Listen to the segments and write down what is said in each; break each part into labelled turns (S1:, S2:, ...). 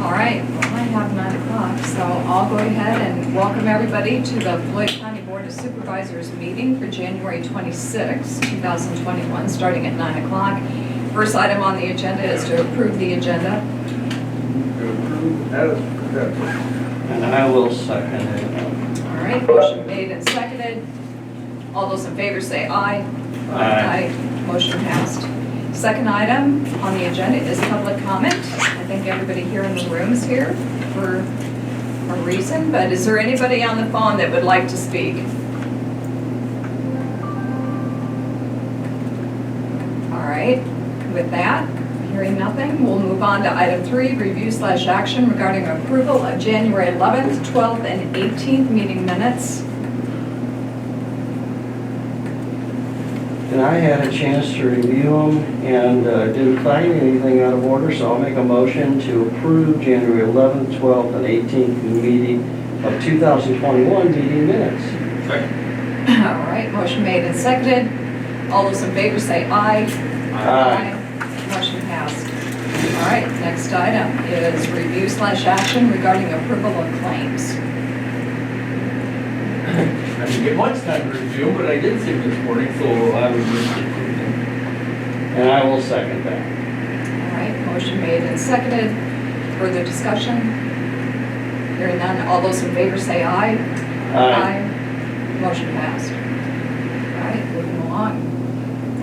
S1: All right, well, I have 9 o'clock, so I'll go ahead and welcome everybody to the Floyd County Board of Supervisors meeting for January 26, 2021, starting at 9 o'clock. First item on the agenda is to approve the agenda.
S2: To approve as presented.
S3: And I will second it.
S1: All right, motion made and seconded. All those in favor say aye.
S3: Aye.
S1: Motion passed. Second item on the agenda is public comment. I think everybody here in the room is here for a reason, but is there anybody on the phone that would like to speak? All right, with that, hearing nothing, we'll move on to item 3, review/action regarding approval of January 11th, 12th, and 18th meeting minutes.
S3: And I had a chance to review them and didn't find anything out of order, so I'll make a motion to approve January 11th, 12th, and 18th meeting of 2021 meeting minutes.
S1: All right, motion made and seconded. All those in favor say aye.
S3: Aye.
S1: Motion passed. All right, next item is review/action regarding approval of claims.
S2: I didn't get much time to review, but I did see them this morning, so I would move to approve them.
S3: And I will second that.
S1: All right, motion made and seconded. Further discussion? Hearing none, all those in favor say aye. Motion passed. All right, moving along.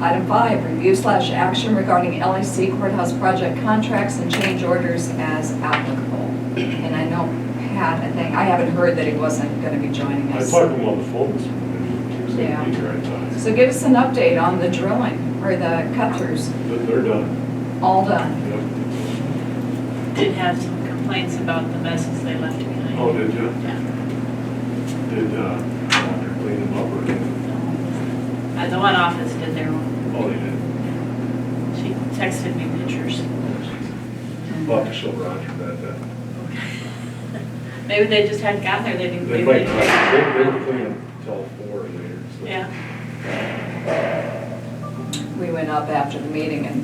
S1: Item 5, review/action regarding LAC courthouse project contracts and change orders as applicable. And I know Pat, I haven't heard that he wasn't going to be joining
S4: I
S1: us.
S4: talked to him on the phone this morning. He was going
S1: Yeah.
S4: to be here, I thought.
S1: So give us an update on the drilling, or the cut-throughs,
S4: But they're done.
S1: all done.
S4: Yep.
S5: Did have some complaints about the messes they left behind.
S4: Oh, did you?
S5: Yeah.
S4: Did, Doctor clean them up or anything?
S5: The one office did their own.
S4: Oh, they did.
S5: She texted me pictures.
S4: I'll have to show Roger that.
S5: Maybe they just hadn't gotten there, they didn't.
S4: They
S5: maybe
S4: might, they didn't clean them until 4 later, so.
S5: Yeah.
S1: We went up after the meeting and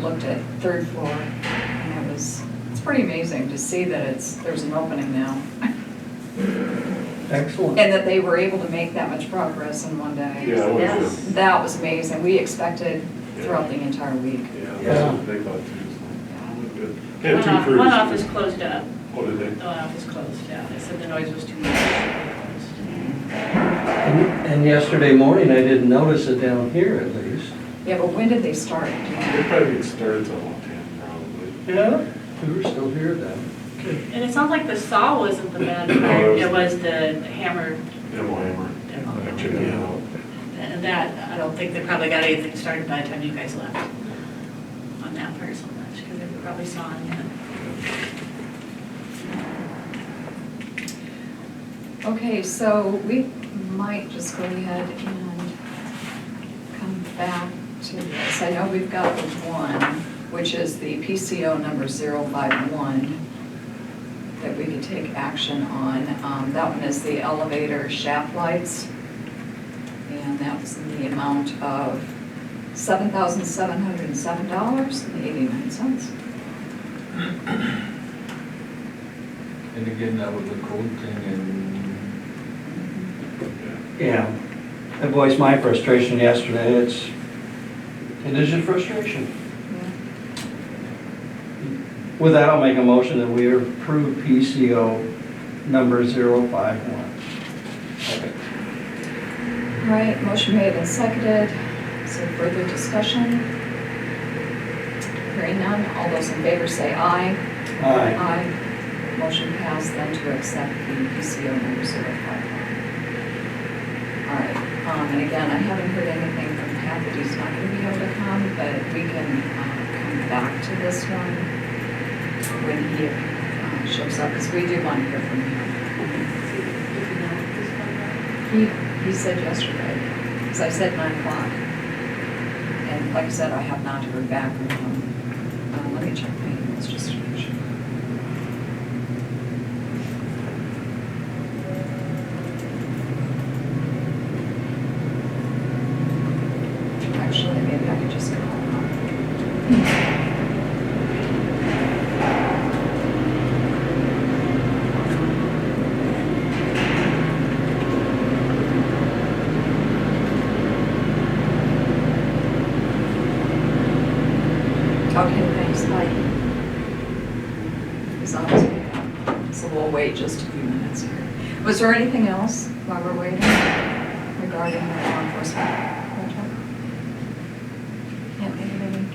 S1: looked at 3rd floor, and it's pretty amazing to see that there's an opening now.
S3: Excellent.
S1: And that they were able to make that much progress in one day.
S4: Yeah, I was
S5: Yes.
S4: good.
S1: That was amazing. We expected throughout the entire week.
S4: Yeah, that's what they thought too, so. Good. Had two crews.
S5: One office closed up.
S4: Oh, did they?
S5: The one office closed, yeah. They said the noise was too much.
S3: And yesterday morning, I didn't notice it down here at least.
S1: Yeah, but when did they start?
S4: They probably get started till 10 probably.
S3: Yeah. We were still here then.
S5: And it sounds like the saw wasn't the bad
S4: No,
S5: part.
S4: it
S5: It
S4: was-
S5: was the hammer.
S4: Demo hammer.
S5: Demo.
S4: Check it out.
S5: And that, I don't think they probably got anything started by the time you guys left on that part so much, because they were probably sawing it.
S1: Okay, so we might just go ahead and come back to this. I know we've got the one, which is the PCO number 051, that we could take action on. That one is the elevator shaft lights, and that was in the amount of $7,707.89.
S2: And again, that was a code thing and.
S3: Yeah. I voiced my frustration yesterday. It is your frustration. With that, I'll make a motion that we approve PCO number 051. Okay.
S1: All right, motion made and seconded. Is there further discussion? Hearing none, all those in favor say aye.
S3: Aye.
S1: Motion passed then to accept the PCO number 051. All right, and again, I haven't heard anything from Pat that he's not going to be able to come, but we can come back to this one when he shows up, because we do want to hear from him. He said yesterday, because I said 9 o'clock. And like I said, I have not heard back from him. Let me check my emails just to make sure. Actually, maybe I could just call him up. we'll wait just a few minutes here. Was there anything else while we're waiting regarding the law enforcement project? Can't think of any.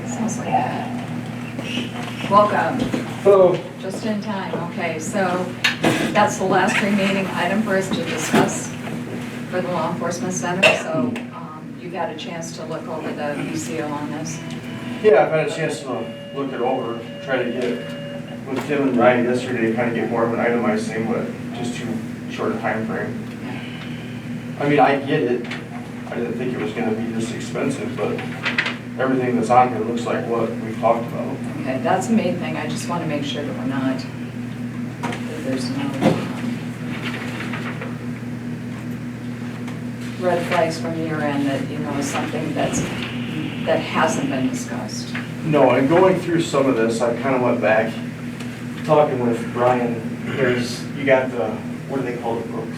S1: Sounds like that. Welcome.
S3: Hello.
S1: Just in time, okay, so that's the last remaining item for us to discuss for the law enforcement center, so you got a chance to look over the VCO on this?
S6: Yeah, I've had a chance to look it over, try to get, with Tim and Ryan yesterday, kind of get more of an itemized thing, but just too short a time frame. I mean, I get it. I didn't think it was gonna be this expensive, but everything that's on here looks like what we've talked about.
S1: Okay, that's the main thing, I just want to make sure that we're not, that there's no red flags from your end that, you know, is something that hasn't been discussed.
S6: No, and going through some of this, I kind of went back, talking with Brian, you got the, what do they call the books?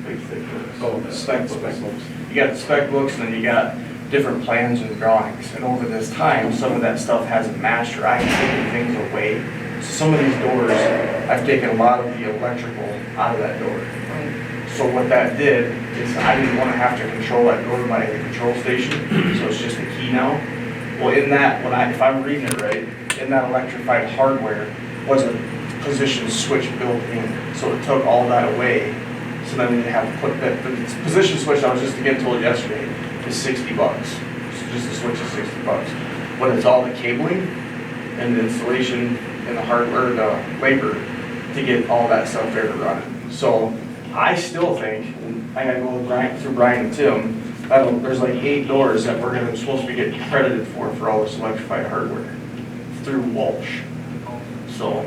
S6: Big thick books.
S4: Oh, the
S6: spec books.
S4: spec books.
S6: You got the spec books, and then you got different plans and drawings. And over this time, some of that stuff hasn't matched, or I've taken things away. So some of these doors, I've taken a lot of the electrical out of that door.
S1: Right.
S6: So what that did is I didn't want to have to control that door by the control station, so it's just a key now. Well, in that, if I'm reading it right, in that electrified hardware was a position switch built in, so it took all that away. So then you have to put that, the position switch, I was just again told yesterday, is $60. So just the switch is $60. But it's all the cabling and the installation and the hardware, the labor to get all that stuff there to run it. So I still think, and I gotta go with through Brian and Tim, there's like 8 doors that we're supposed to be getting credited for all this electrified hardware through Walsh. So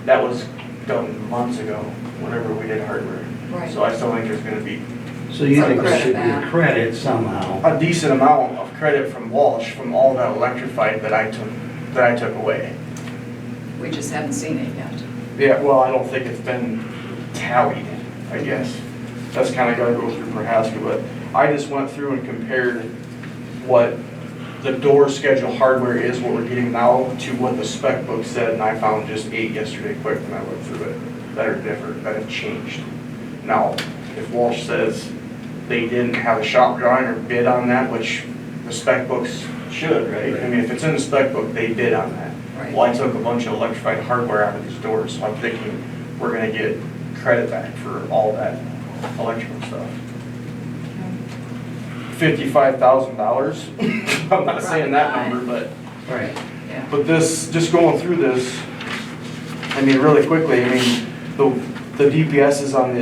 S6: that was done months ago, whenever we did hardware.
S1: Right.
S6: So I still think there's gonna be
S3: So you think there
S1: Credit
S3: should be
S1: back.
S3: a credit somehow?
S6: a decent amount of credit from Walsh from all that electrified that I took away.
S1: We just haven't seen it yet.
S6: Yeah, well, I don't think it's been tallied, I guess. That's kind of gotta go through Prohaska, but I just went through and compared what the door schedule hardware is, what we're getting now, to what the spec book said, and I found just 8 yesterday quick when I looked through it, that are different, that have changed. Now, if Walsh says they didn't have a shop drawing or bid on that, which the spec books should, right? I mean, if it's in the spec book, they bid on that.
S1: Right.
S6: Well, I took a bunch of electrified hardware out of these doors, so I'm thinking we're gonna get credit back for all that electrical stuff. $55,000. I'm not saying that number, but
S3: Right.
S1: Yeah.
S6: this, just going through this, I mean, really quickly, I mean, the DPSs on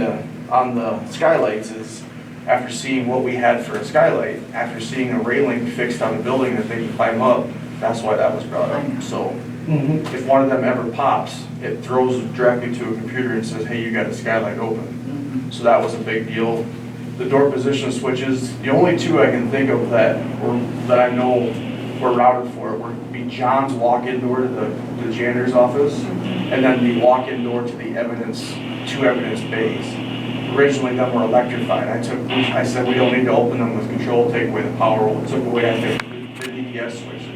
S6: the skylights is, after seeing what we had for a skylight, after seeing a railing fixed on the building that they can climb up, that's why that was brought
S1: I know.
S6: up. So
S3: Mm-hmm.
S6: if one of them ever pops, it throws directly to a computer and says, hey, you got a skylight open.
S1: Mhm.
S6: So that was a big deal. The door position switches, the only 2 I can think of that I know were routed for it would be John's walk-in door to the janitor's office, and then the walk-in door to the two evidence bays. Originally, them were electrified. I said we don't need to open them with control, take away the power. It took away, I think, the DDS switch,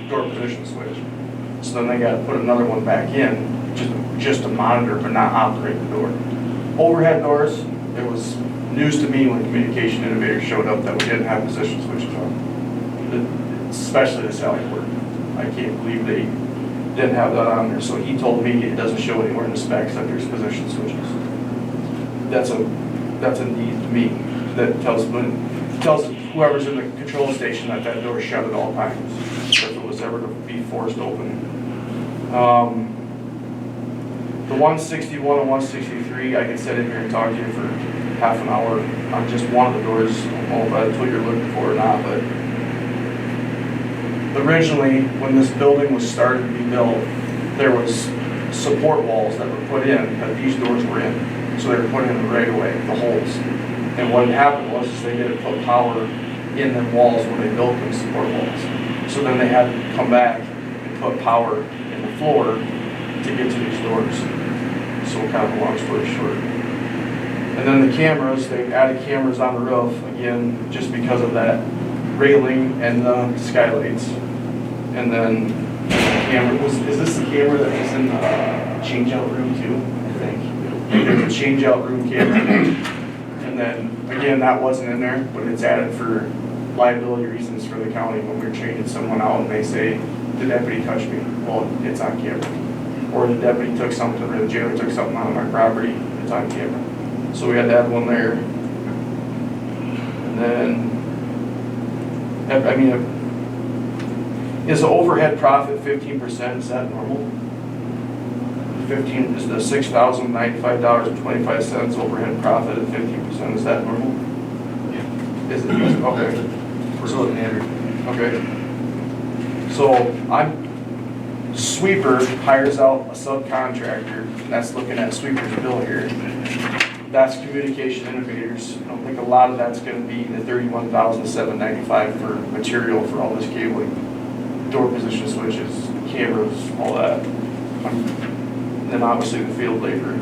S6: door position switch. So then they got to put another one back in, just to monitor but not operate the door. Overhead doors, it was news to me when Communication Innovators showed up that we didn't have position switches on, especially the Sally Port. I can't believe they didn't have that on there. So he told me it doesn't show anywhere in the specs that there's position switches. That's a need to me. That tells whoever's in the control station that door is shut at all times, if it was ever to be forced open. The 161 and 163, I could sit in here and talk to you for half an hour on just one of the doors. I don't know if that's what you're looking for or not, but originally, when this building was started to be built, there was support walls that were put in, that these doors were in. So they were put in right away, the holes. And what happened was is they didn't put power in them walls when they built them support walls. So then they had to come back and put power in the floor to get to these doors. So kind of a long story short. And then the cameras, they added cameras on the roof, again, just because of that railing and the skylights. And then the camera, is this the camera that was in the change-out room too, I think? There's a change-out room camera. And then, again, that wasn't in there, but it's added for liability reasons for the county when we're changing someone out and they say, the deputy touched me, well, it's on camera. Or the deputy took something, or the jailer took something out of my property, it's on camera. So we had to have one there. And then, I mean, is the overhead profit 15%, is that normal? 15 is the $6,095.25 overhead profit at 15%, is that normal? Yeah. Is it, okay. So, okay. So Sweeper hires out a subcontractor, that's looking at Sweeper's bill here. That's Communication Innovators. I don't think a lot of that's gonna be the $31,795 for material for all this cabling, door position switches, cameras, all that. And then obviously the field labor.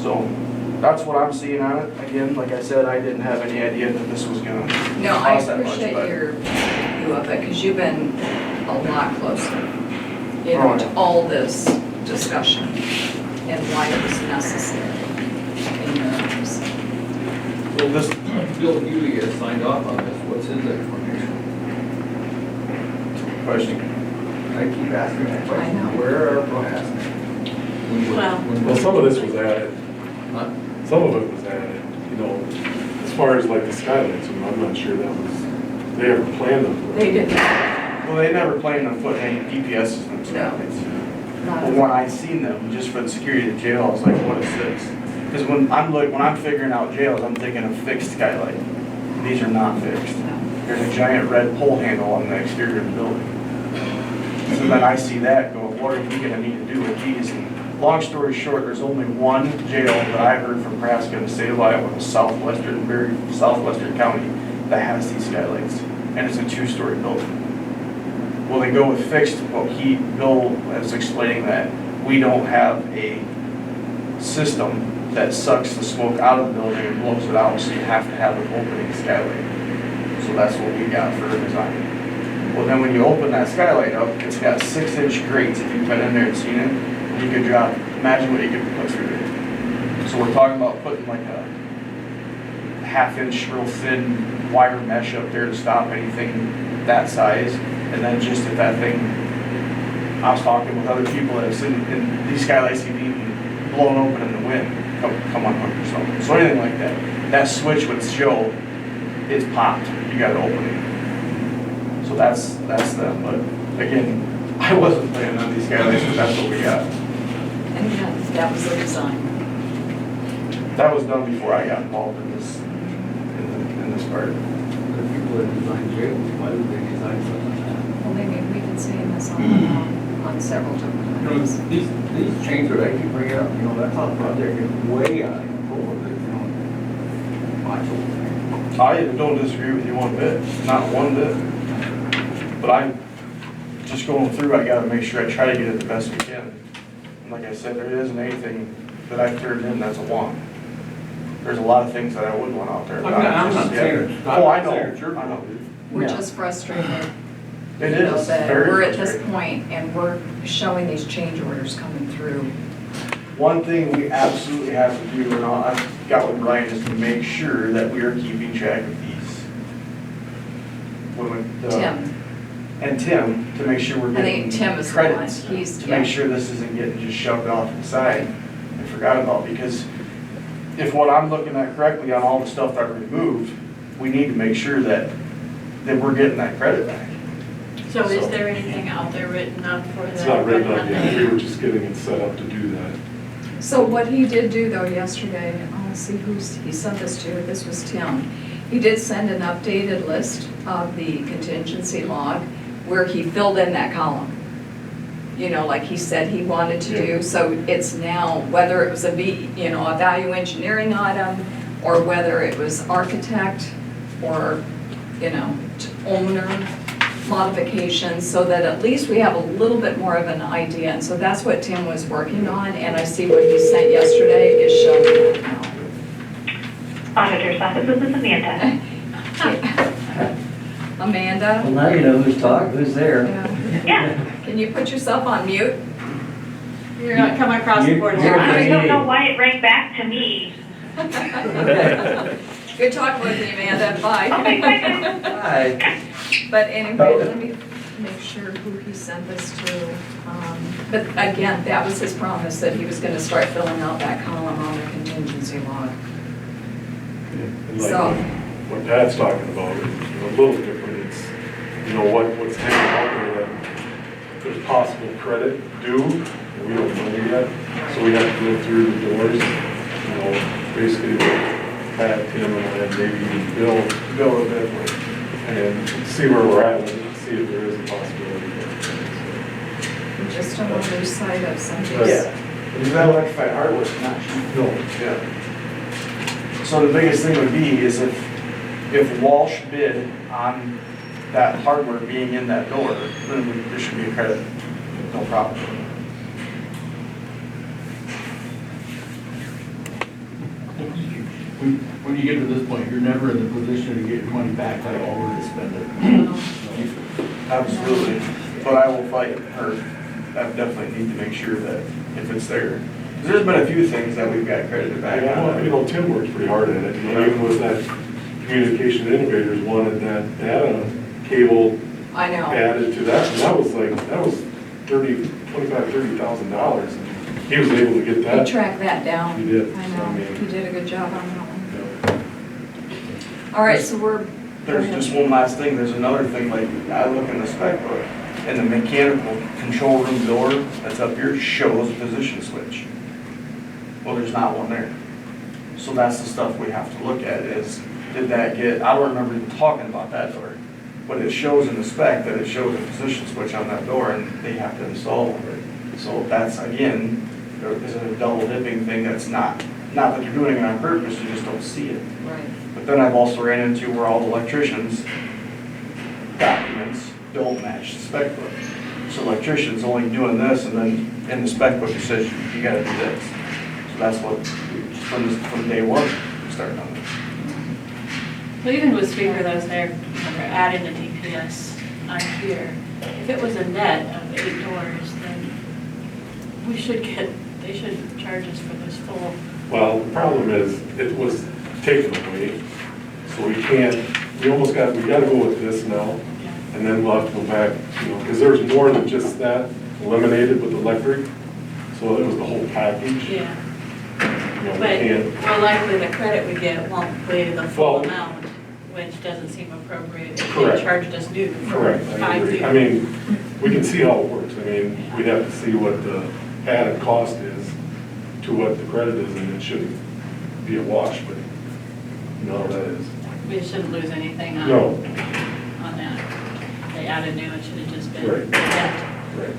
S6: So that's what I'm seeing on it. Again, like I said, I didn't have any idea that this was gonna
S1: No, I
S6: cost that much,
S1: appreciate
S6: but
S1: your view of it, because you've been a lot closer, you
S6: Oh,
S1: know,
S6: yeah.
S1: to all this discussion and why it was necessary in your eyes.
S6: well, this,
S2: Bill Healy has signed off on this, what's his explanation?
S6: question.
S2: I keep asking that
S1: I
S2: question,
S1: know.
S2: where are our plans?
S4: Well, some of this was added,
S2: Huh?
S4: some of it was added, you know, as far as like the skylights, you know, I'm not sure that was, they ever planned them.
S1: They didn't,
S6: Well, they never planned on putting any DPSs in those skylights.
S1: not
S6: But when I seen them, just for the security of the jail, I was like, what is this? Because when I'm figuring out jails, I'm thinking of fixed skylight. These are not fixed. There's a giant red pole handle on the exterior of the building. So then I see that, go, what are we gonna need to do with these? And long story short, there's only one jail that I heard from Nebraska in the state of Iowa, very southwestern county, that has these skylights. And it's a 2-story building. Well, they go with fixed, well, Bill was explaining that we don't have a system that sucks the smoke out of the building and blows it out, so you have to have an opening skylight. So that's what we got for the design. Well, then when you open that skylight up, it's got 6-inch grates, if you've been in there and seen it, you could drop, imagine what you could put through it. So we're talking about putting like a 1/2-inch real thin wire mesh up there to stop anything that size. And then just if that thing, I was talking with other people that have seen, and these skylights have even blown open in the wind, come unhooked or something. So anything like that, that switch would show it's popped, you got an opening. So that's them, but again, I wasn't planning on these skylights, but that's what we got.
S1: And that was the design.
S6: That was done before I got involved in this, in this part.
S2: The people that design jails, why did they design something like that?
S1: Well, maybe we've been seeing this on several different
S2: You know,
S1: times.
S2: these chains that I keep bringing up, you know, that's how the project is way out of control, but, you know, macho.
S6: I don't disagree with you one bit, not one bit. But I'm just going through, I gotta make sure I try to get it the best we can. And like I said, there isn't anything that I've turned in that's a want. There's a lot of things that I would want out there. but
S2: I'm not
S6: just-
S2: saying
S6: yeah.
S2: it's,
S6: Oh, I
S2: I'm not saying
S6: know,
S2: it's your
S6: I know.
S2: fault.
S1: We're
S6: Yeah.
S1: just frustrated.
S6: It
S1: you know,
S6: is,
S1: that
S6: very
S1: we're at this
S6: frustrating.
S1: point and we're showing these change orders coming through.
S6: One thing we absolutely have to do, and I've got with Brian, is to make sure that we are keeping track of these.
S1: Tim,
S6: And Tim, to make sure we're
S1: I
S6: getting
S1: think Tim is the one,
S6: credits.
S1: he's,
S6: To
S1: yeah.
S6: make sure this isn't getting just shoved off to the side and forgot about, because if what I'm looking at correctly on all the stuff that we removed, we need to make sure that we're getting that credit back.
S5: So is there anything out there written up for that?
S4: It's not written up yet, we were just getting it set up to do that.
S1: So what he did do though yesterday, I'll see he sent this to, this was Tim. He did send an updated list of the contingency log where he filled in that column. You know, like he said he wanted to do, so it's now, whether it was a value engineering item, or whether it was architect, or, owner modifications, so that at least we have a little bit more of an idea. And so that's what Tim was working on, and I see what he sent yesterday is showing that now.
S7: Auditor's office, this is Amanda.
S1: Amanda?
S3: Well, now you know who's there.
S1: Yeah.
S7: Yeah,
S1: Can you put yourself on mute?
S5: You're not coming across the board.
S3: You're-
S7: I don't know why it rang back to me.
S1: Good talking with you, Amanda, bye.
S7: Okay, bye.
S3: Hi.
S1: But anyway, let me make sure who he sent this to. But again, that was his promise, that he was gonna start filling out that column on the contingency log.
S4: And
S1: So-
S4: like what Pat's talking about is a little different. It's, what's hanging out there that there's possible credit due, and we don't know yet. So we have to go through the doors, basically with Pat, Tim, and I, maybe even Bill a bit, and see where we're at, and see if there is a possibility.
S1: Just don't want to lose sight of some of
S6: Yeah.
S1: these.
S6: Is that electrified hardware not cheap?
S4: No.
S6: Yeah. So the biggest thing would be is if Walsh bid on that hardware being in that door, then there should be a credit, no problem.
S2: When you get to this point, you're never in the position to get your money back like all we're to spend it.
S6: Absolutely, but I will fight, or I definitely need to make sure that if it's there. 'Cause there's been a few things that we've got credited back on.
S4: Tim works pretty hard at it, even with that Communication Innovators wanted that data cable
S1: I know.
S4: added to that, and that was $30,000. He was able to get
S1: He
S4: that.
S1: tracked that down.
S4: He did.
S1: I know,
S4: I mean-
S1: he did a good job on that one. All right, so we're.
S6: There's just one last thing, there's another thing, like, I look in the spec book, and the mechanical control room door that's up here shows a position switch. Well, there's not one there. So that's the stuff we have to look at is, did that get, I don't remember even talking about that door, but it shows in the spec that it shows a position switch on that door, and they have to install one. So that's, again, there is a double dipping thing that's not that they're doing it on purpose, you just don't see it.
S1: Right.
S6: But then I've also ran into where all the electricians' documents don't match the spec book. So electrician's only doing this, and then in the spec book it says you gotta do this. So that's what, from day one, we started on this.
S5: Well, even with speaker those there, we're adding the DPS on here. If it was a net of 8 doors, then they should charge us for this full.
S4: Well, the problem is, it was taken away, so we gotta go with this now, and then we'll have to go back, because there's more than just that eliminated with electric, so it was the whole package.
S5: Yeah,
S4: We
S5: but
S4: can't,
S5: more likely the credit we get won't be the full
S4: Well-
S5: amount, which doesn't seem appropriate. If
S4: Correct.
S5: they charged us new for
S4: correct, I
S5: 5
S4: agree.
S5: years.
S4: I mean, we can see how it works, we'd have to see what the added cost is to what the credit is, and it shouldn't be a wash, but that is.
S5: We shouldn't lose anything on
S4: No.
S5: that. They added new, it should have just been
S4: Right.
S5: net.
S4: Right.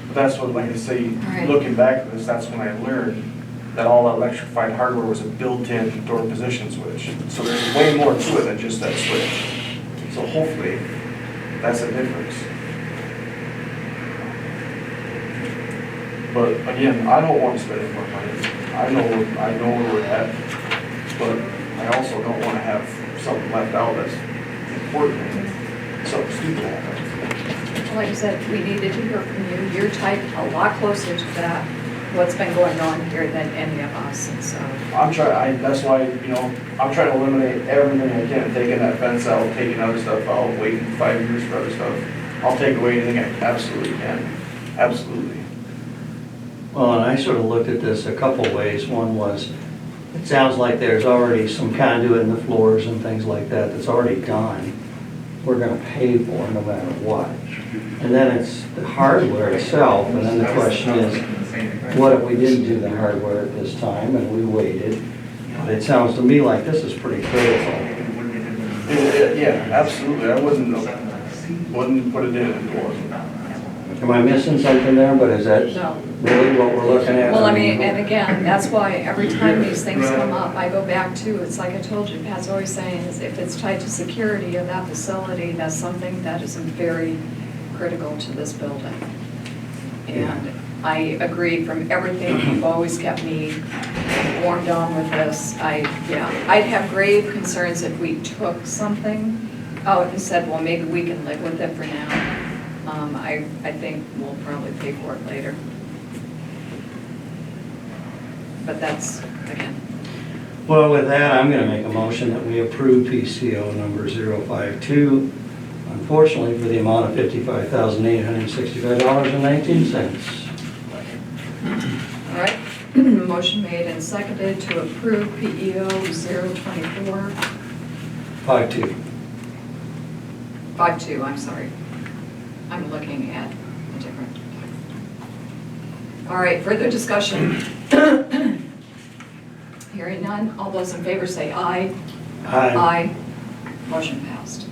S6: But that's what, like I say,
S1: Right.
S6: looking back at this, that's when I learned that all that electrified hardware was a built-in door position switch. So there's way more to it than just that switch. So hopefully, that's a difference. But again, I don't want to spend any more money. I know where we're at, but I also don't want to have something left out that's important and something stupid happens.
S1: Like I said, we needed to hear from you. You're typed a lot closer to that, what's been going on here than any of us, and so.
S6: That's why, I'm trying to eliminate everything I can, taking that fence out, taking other stuff out, waiting 5 years for other stuff. I'll take away anything I absolutely can, absolutely.
S3: Well, and I sort of looked at this a couple ways. One was, it sounds like there's already some conduit in the floors and things like that that's already done. we're gonna pay for no matter what. And then it's the hardware itself, and then the question is, what if we didn't do the hardware at this time and we waited? But it sounds to me like this is pretty critical.
S6: Yeah, absolutely, I wouldn't put it in if it wasn't.
S3: Am I missing something there, but is that
S1: No.
S3: really what we're looking at?
S1: Well, I mean, and again, that's why every time these things come up, I go back to, it's like I told you, Pat's always saying, is if it's tied to security of that facility, that's something that is very critical to this building. And I agree from everything, you've always kept me warmed on with this. I'd have grave concerns if we took something out and said, well, maybe we can live with it for now. I think we'll probably pay for it later. But that's, again,
S3: Well, with that, I'm gonna make a motion that we approve PCO number 052, unfortunately, for the amount of $55,865.19.
S1: all right. Motion made and seconded to approve PEO 024,
S3: 52.
S1: 52, I'm sorry. I'm looking at a different. All right, further discussion. Hearing none, all those in favor say aye.
S3: Aye.
S1: Motion passed.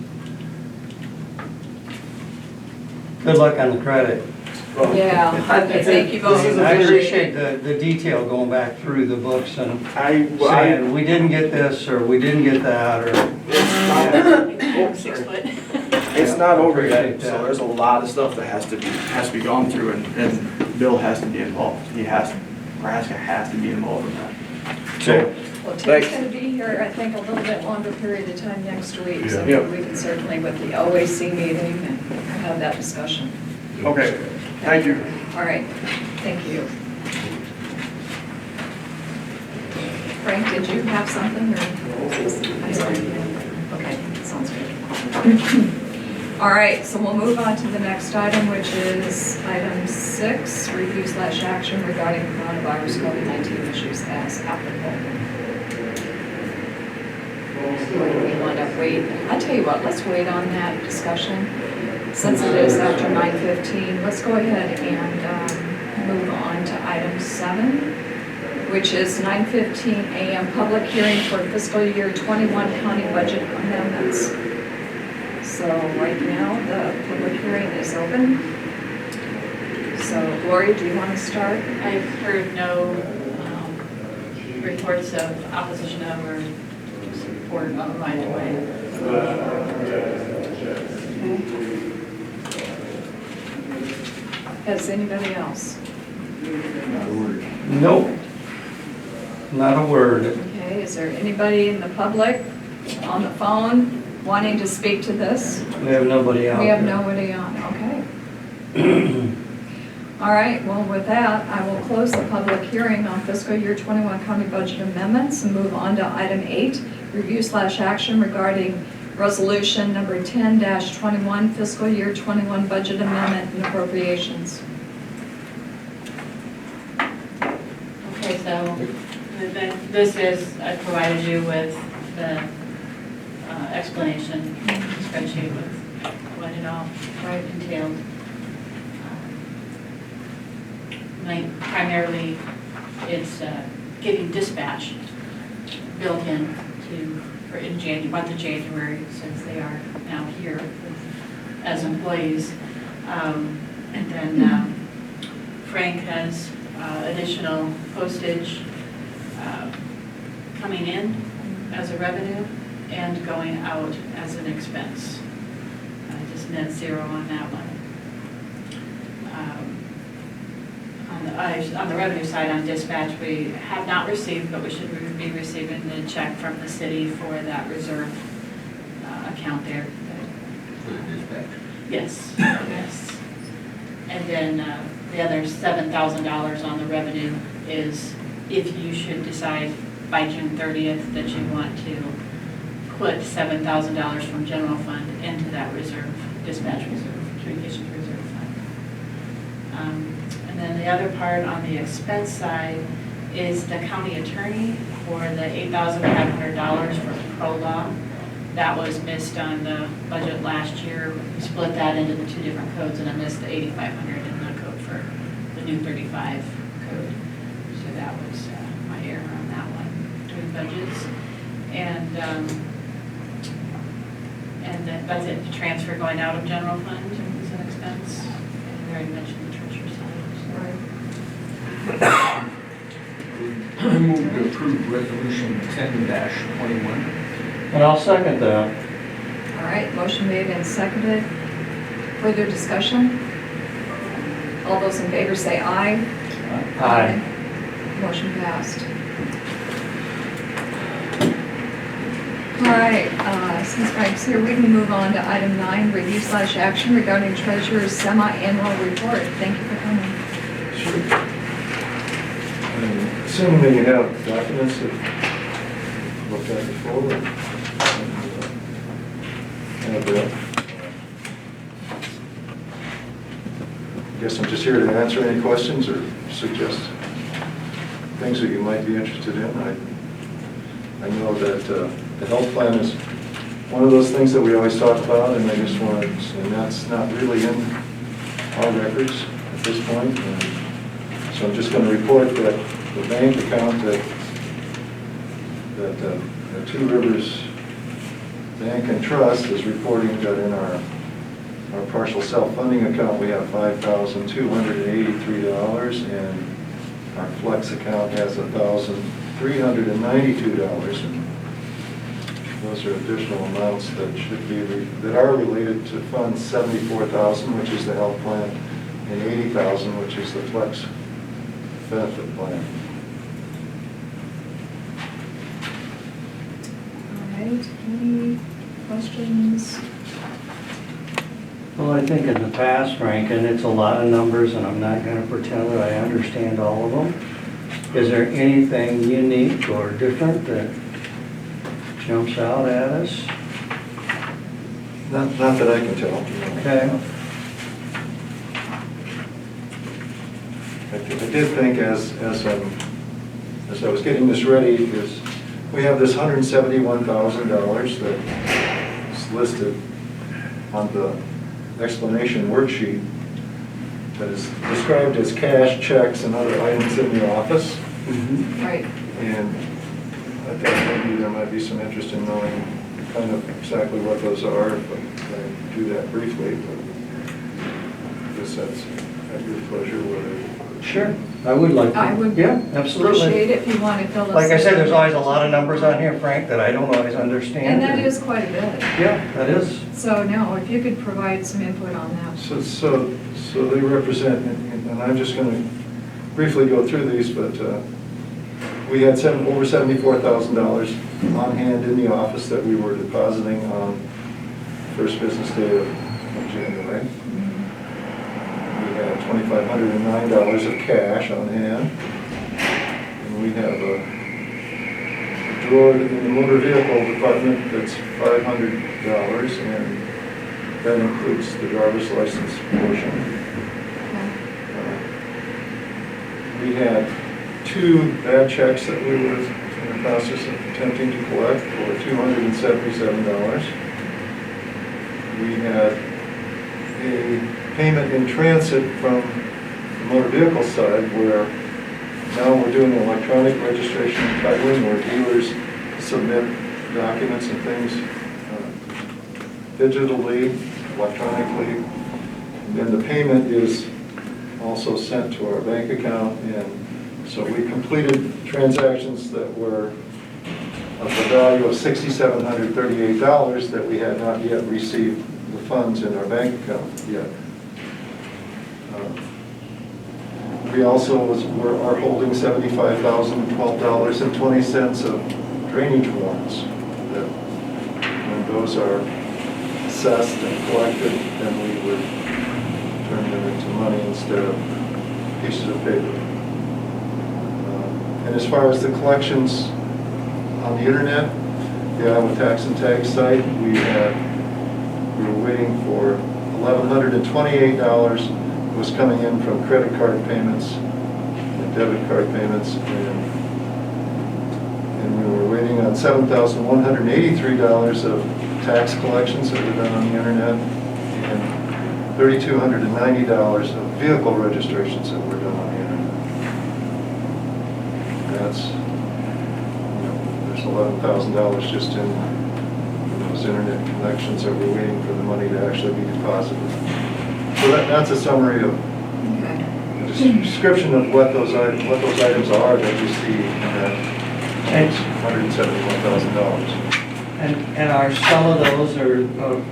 S3: Good luck on the credit.
S1: Yeah, thank you both.
S3: I appreciate the detail going back through the books and saying, we didn't get this, or we didn't get that, or.
S6: It's not over
S3: Appreciate
S6: yet,
S3: that.
S6: so there's a lot of stuff that has to be gone through, and Bill has to be involved. Nebraska has to be involved in that. So,
S1: Well, Tim's
S6: thanks.
S1: going to be here, I think, a little bit longer period of time next week, so
S6: Yeah.
S1: we can certainly with the OAC meeting and have that discussion.
S6: Okay, thank you.
S1: All right, thank you. Frank, did you have something, or? I'm sorry. Okay, sounds good. All right, so we'll move on to the next item, which is item 6, review/action regarding coronavirus COVID-19 issues as applicable. Or do we want to wait? I'll tell you what, let's wait on that discussion. Since it is after 9:15, let's go ahead and move on to item 7, which is 9:15 a.m. public hearing for fiscal year 21 county budget amendments. So right now, the public hearing is open. So Gloria, do you want to start?
S5: I've heard no reports of opposition of or support of either way.
S1: Has anybody else?
S3: Nope. Not a word.
S1: Okay, is there anybody in the public on the phone wanting to speak to this?
S3: We have nobody out
S1: We have
S3: there.
S1: nobody on, okay. All right, well, with that, I will close the public hearing on fiscal year 21 county budget amendments and move on to item 8, review/action regarding resolution number 10-21, fiscal year 21 budget amendment and appropriations.
S5: Okay, so this is, I provided you with the explanation spreadsheet with what it all entailed. Primarily, it's getting dispatch built in for in January, month of January, since they are now here as employees. And then Frank has additional postage coming in as a revenue and going out as an expense. Just net zero on that one. On the revenue side, on dispatch, we have not received, but we should be receiving the check from the city for that reserve account there.
S2: For the dispatch.
S5: Yes, yes. And then the other $7,000 on the revenue is if you should decide by June 30th that you want to put $7,000 from general fund into that reserve, dispatch reserve, communications reserve fund. And then the other part on the expense side is the county attorney for the $8,500 for pro law. that was missed on the budget last year. We split that into the two different codes, and I missed the 8,500 in the code for the new 35 code. So that was my error on that one, doing budgets. And then that's it, the transfer going out of general fund is an expense. And we already mentioned the treasurer's salary.
S2: I move to approve resolution 10-21.
S3: And I'll second that.
S1: All right, motion made and seconded. Further discussion? All those in favor say aye.
S3: Aye.
S1: Motion passed. All right, since Frank's here, we can move on to item 9, review/action regarding treasurer's semi-annual report. Thank you for coming.
S8: Sure. Assuming that you have documents that looked at before, I guess I'm just here to answer any questions or suggest things that you might be interested in. I know that the health plan is one of those things that we always talk about, and I just wanted, and that's not really in our records at this point. And so I'm just going to report that the bank account that the Two Rivers Bank and Trust is reporting that in our partial self-funding account, we have $5,283, and our flex account has $1,392. Those are additional amounts that should be, that are related to Fund 74,000, which is the health plan, and 80,000, which is the flex benefit plan.
S1: All right, any questions?
S3: Well, I think in the past, Frank, and it's a lot of numbers, and I'm not going to pretend that I understand all of them. Is there anything unique or different that jumps out at us?
S8: Not that I can tell.
S3: Okay.
S8: I did think as I was getting this ready, is we have this $171,000 that is listed on the explanation worksheet that is described as cash, checks, and other items in the office.
S1: Right.
S8: And I thought maybe there might be some interest in knowing kind of exactly what those are, but I do that briefly. But I guess that's at your pleasure whether.
S3: Sure, I would like to.
S1: I would
S3: Yeah, absolutely.
S1: appreciate it if you want to fill us in.
S3: Like I said, there's always a lot of numbers on here, Frank, that I don't always understand.
S1: And that is quite a bit.
S3: Yeah, that is.
S1: So no, if you could provide some input on that.
S8: So they represent, and I'm just going to briefly go through these, but we had over $74,000 on hand in the office that we were depositing on first business day of January. We had $2,509 of cash on hand. And we have a drawer in the motor vehicle department that's $500, and that includes the driver's license portion. We had 2 bad checks that we were in the process of attempting to collect for $277. We had a payment in transit from the motor vehicle side where now we're doing electronic registration and titling where dealers submit documents and things digitally, electronically. And then the payment is also sent to our bank account, and so we completed transactions that were of the value of $6,738 that we had not yet received the funds in our bank account yet. We also are holding $75,012.20 of drainage warrants. That when those are assessed and collected, then we would turn them into money instead of pieces of paper. And as far as the collections on the internet, the Iowa Tax and Tag site, we were waiting for $1,128 was coming in from credit card payments and debit card payments, and we were waiting on had $7,183 of tax collections that were done on the internet, and $3,290 of vehicle registrations that were done on the internet. That's, there's $11,000 just in those internet connections that we're waiting for the money to actually be deposited. So that's a summary of
S1: Okay.
S8: description of what those items are that you see in that $171,000.
S3: And are some of those, or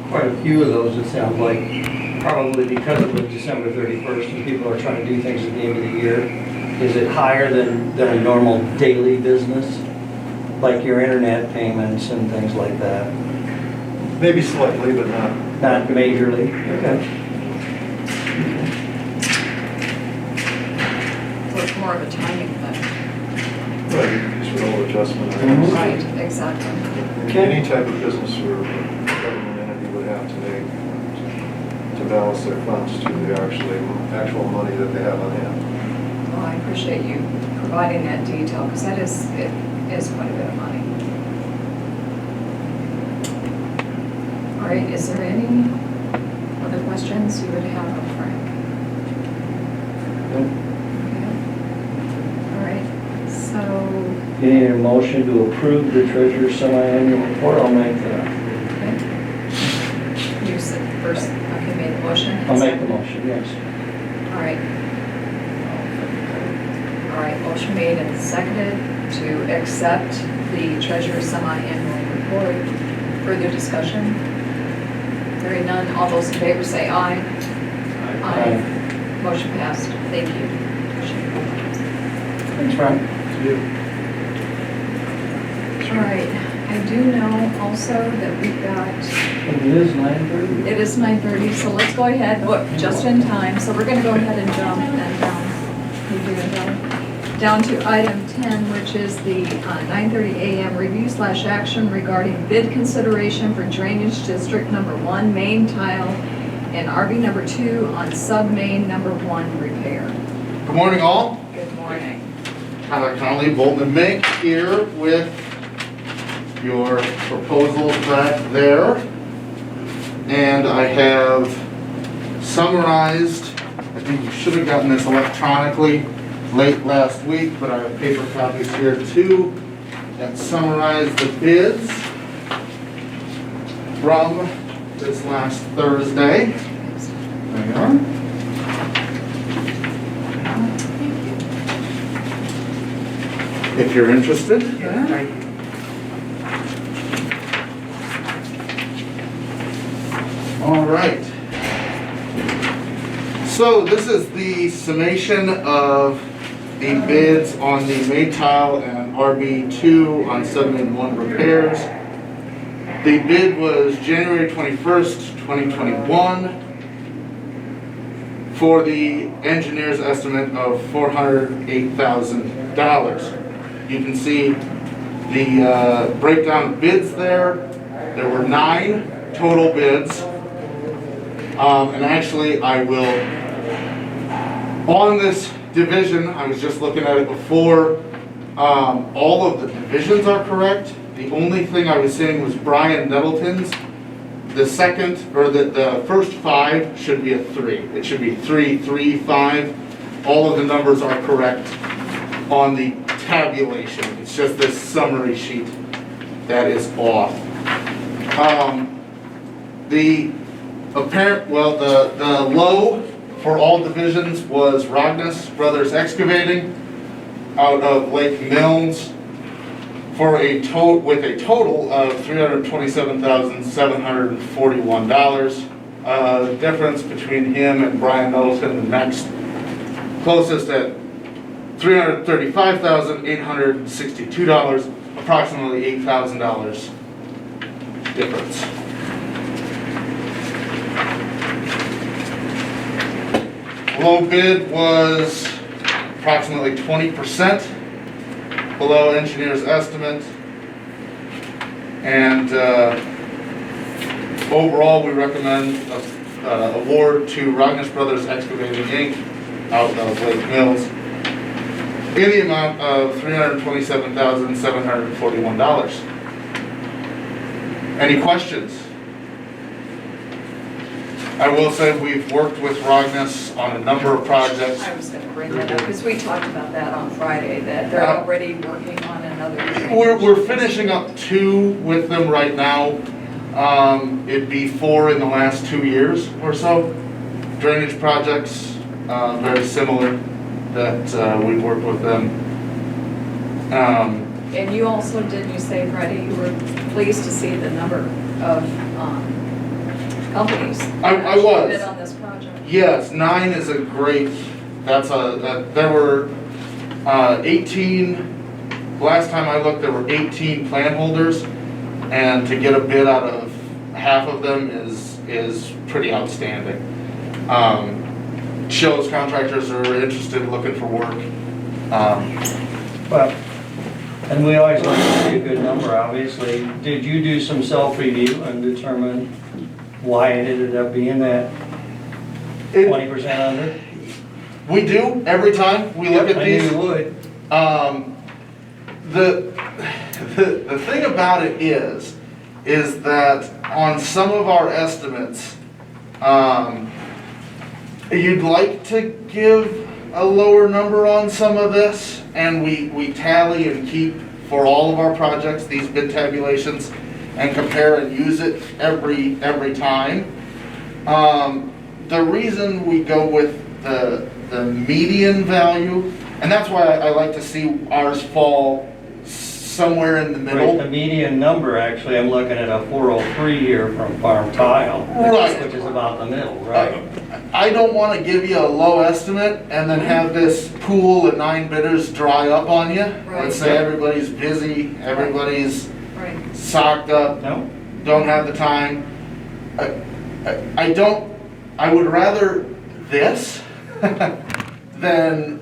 S3: quite a few of those, it sounds like, probably because it was December 31st and people are trying to do things at the end of the year, is it higher than a normal daily business? Like your internet payments and things like that?
S8: Maybe slightly, but not.
S3: Not majorly? Okay.
S1: So it's more of a timing thing.
S8: Right, these were all adjustment items.
S1: Right, exactly.
S8: Any type of business or government entity would have to make to balance their funds to the actual money that they have on hand.
S1: Well, I appreciate you providing that detail, because it is quite a bit of money. All right, is there any other questions you would have of Frank?
S3: Nope.
S1: Okay. All right, so,
S3: You need a motion to approve the treasurer's semi-annual report? I'll make that.
S1: okay. You said first, okay, made the motion?
S3: I'll make the motion, yes.
S1: All right. All right, motion made and seconded to accept the treasurer's semi-annual report. Further discussion? Hearing none, all those in favor say aye. Aye. Motion passed. Thank you.
S3: Thanks, Frank.
S1: All right, I do know also that we've got,
S3: It is 9:30.
S1: it is 9:30, so let's go ahead, just in time. So we're gonna go ahead and jump down to item 10, which is the 9:30 a.m. review/action regarding bid consideration for drainage district number 1 main tile and RV number 2 on sub-main number 1 repair.
S9: Good morning, all.
S1: Good morning.
S9: Tyler Connolly, Bolton and Mink here with your proposals back there. And I have summarized, I think you should have gotten this electronically late last week, but I have paper copies here too that summarize the bids from this last Thursday. There you are. If you're interested. All right. So this is the summation of the bids on the Maytile and RB2 on sub-main 1 repairs. The bid was January 21st, 2021 for the engineer's estimate of $408,000. You can see the breakdown of bids there. There were 9 total bids. And actually, I will, on this division, I was just looking at it before, all of the divisions are correct. The only thing I was saying was Brian Nettleton's. The second, or the first 5 should be a 3. It should be 3, 3, 5. All of the numbers are correct on the tabulation. It's just this summary sheet that is off. The low for all divisions was Rognus Brothers Excavating out of Lake Mills for with a total of $327,741. The difference between him and Brian Nettleton, the next closest at $335,862, approximately $8,000 difference. Low bid was approximately 20% below engineer's estimate. And overall, we recommend award to Rognus Brothers Excavating Inc. out of Lake Mills in the amount of $327,741. Any questions? I will say we've worked with Rognus on a number of projects.
S1: I was gonna bring that up, because we talked about that on Friday, that they're already working on another.
S9: We're finishing up 2 with them right now. It'd be 4 in the last 2 years or so. Drainage projects, very similar, that we've worked with them.
S1: And you also, didn't you say, Friday, you were pleased to see the number of companies?
S9: I
S1: that actually
S9: was.
S1: bid on this project?
S9: Yes, 9 is a great, there were 18, last time I looked, there were 18 plan holders, and to get a bid out of half of them is pretty outstanding. Shows contractors are interested, looking for work.
S3: Well, and we always like to see a good number, obviously. Did you do some self-review and determine why it ended up being that 20% under?
S9: We do, every time we look at
S3: I knew
S9: these.
S3: you would.
S9: The thing about it is that on some of our estimates, you'd like to give a lower number on some of this, and we tally and keep for all of our projects, these bid tabulations, and compare and use it every time. The reason we go with the median value, and that's why I like to see ours fall somewhere in the
S3: Right,
S9: middle.
S3: the median number, actually, I'm looking at a 403 here from Farm Tile,
S9: Right.
S3: which is about the middle, right?
S9: I don't want to give you a low estimate and then have this pool of 9 bidders dry up on you.
S1: Right.
S9: Let's say everybody's busy, everybody's
S1: Right.
S9: socked up,
S3: No?
S9: don't have the time. I would rather this than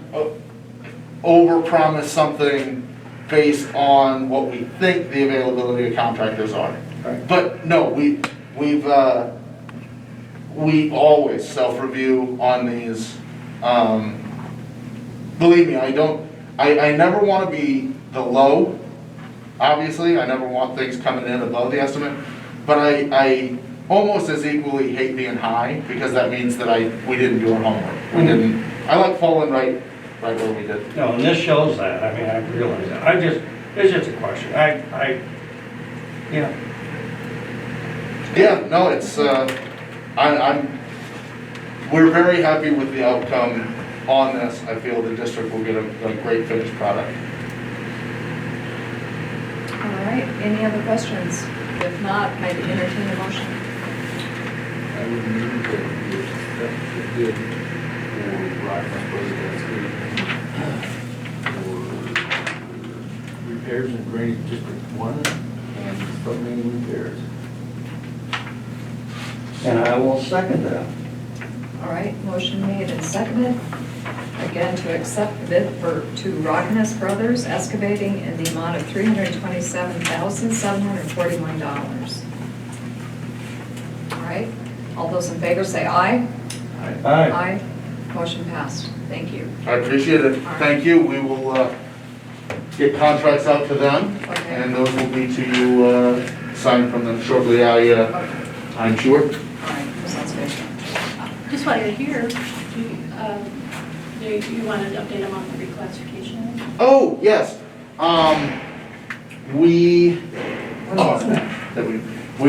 S9: overpromise something based on what we think the availability of contractors are.
S3: Right.
S9: But no, we always self-review on these. Believe me, I never want to be the low. Obviously, I never want things coming in above the estimate, but I almost as equally hate being high, because that means that we didn't do our homework. I like falling right where we did.
S3: No, and this shows that, I mean, I realize that. It's just a question. Yeah.
S9: Yeah, no, it's, we're very happy with the outcome on this. I feel the district will get a great finished product.
S1: All right, any other questions? If not, I'd entertain a motion.
S2: I would move that we accept the bid for Rockland Brothers for repairs and drainage district 1 and submain repairs.
S3: And I will second that.
S1: All right, motion made and seconded. Again, to accept the bid to Rognus Brothers Excavating in the amount of $327,741. All right, all those in favor say aye.
S3: Aye.
S1: Aye. Motion passed. Thank you.
S9: I appreciate it. Thank you. We will get contracts out to them,
S1: Okay.
S9: and those will be to you, signed from them shortly, I'm sure.
S1: All right, sounds good.
S5: Just while you're here, you wanted to update them on the reclassification?
S9: Oh, yes. We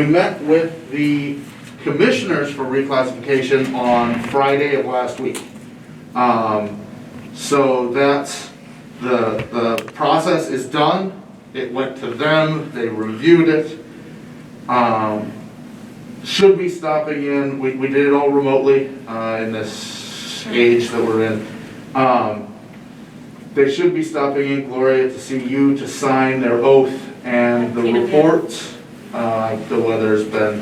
S9: met with the commissioners for reclassification on Friday of last week. So that's, the process is done. It went to them, they reviewed it. Should be stopping in, we did it all remotely, in this age that we're in. They should be stopping in, Gloria, to see you to sign their oath and the reports. The weather's been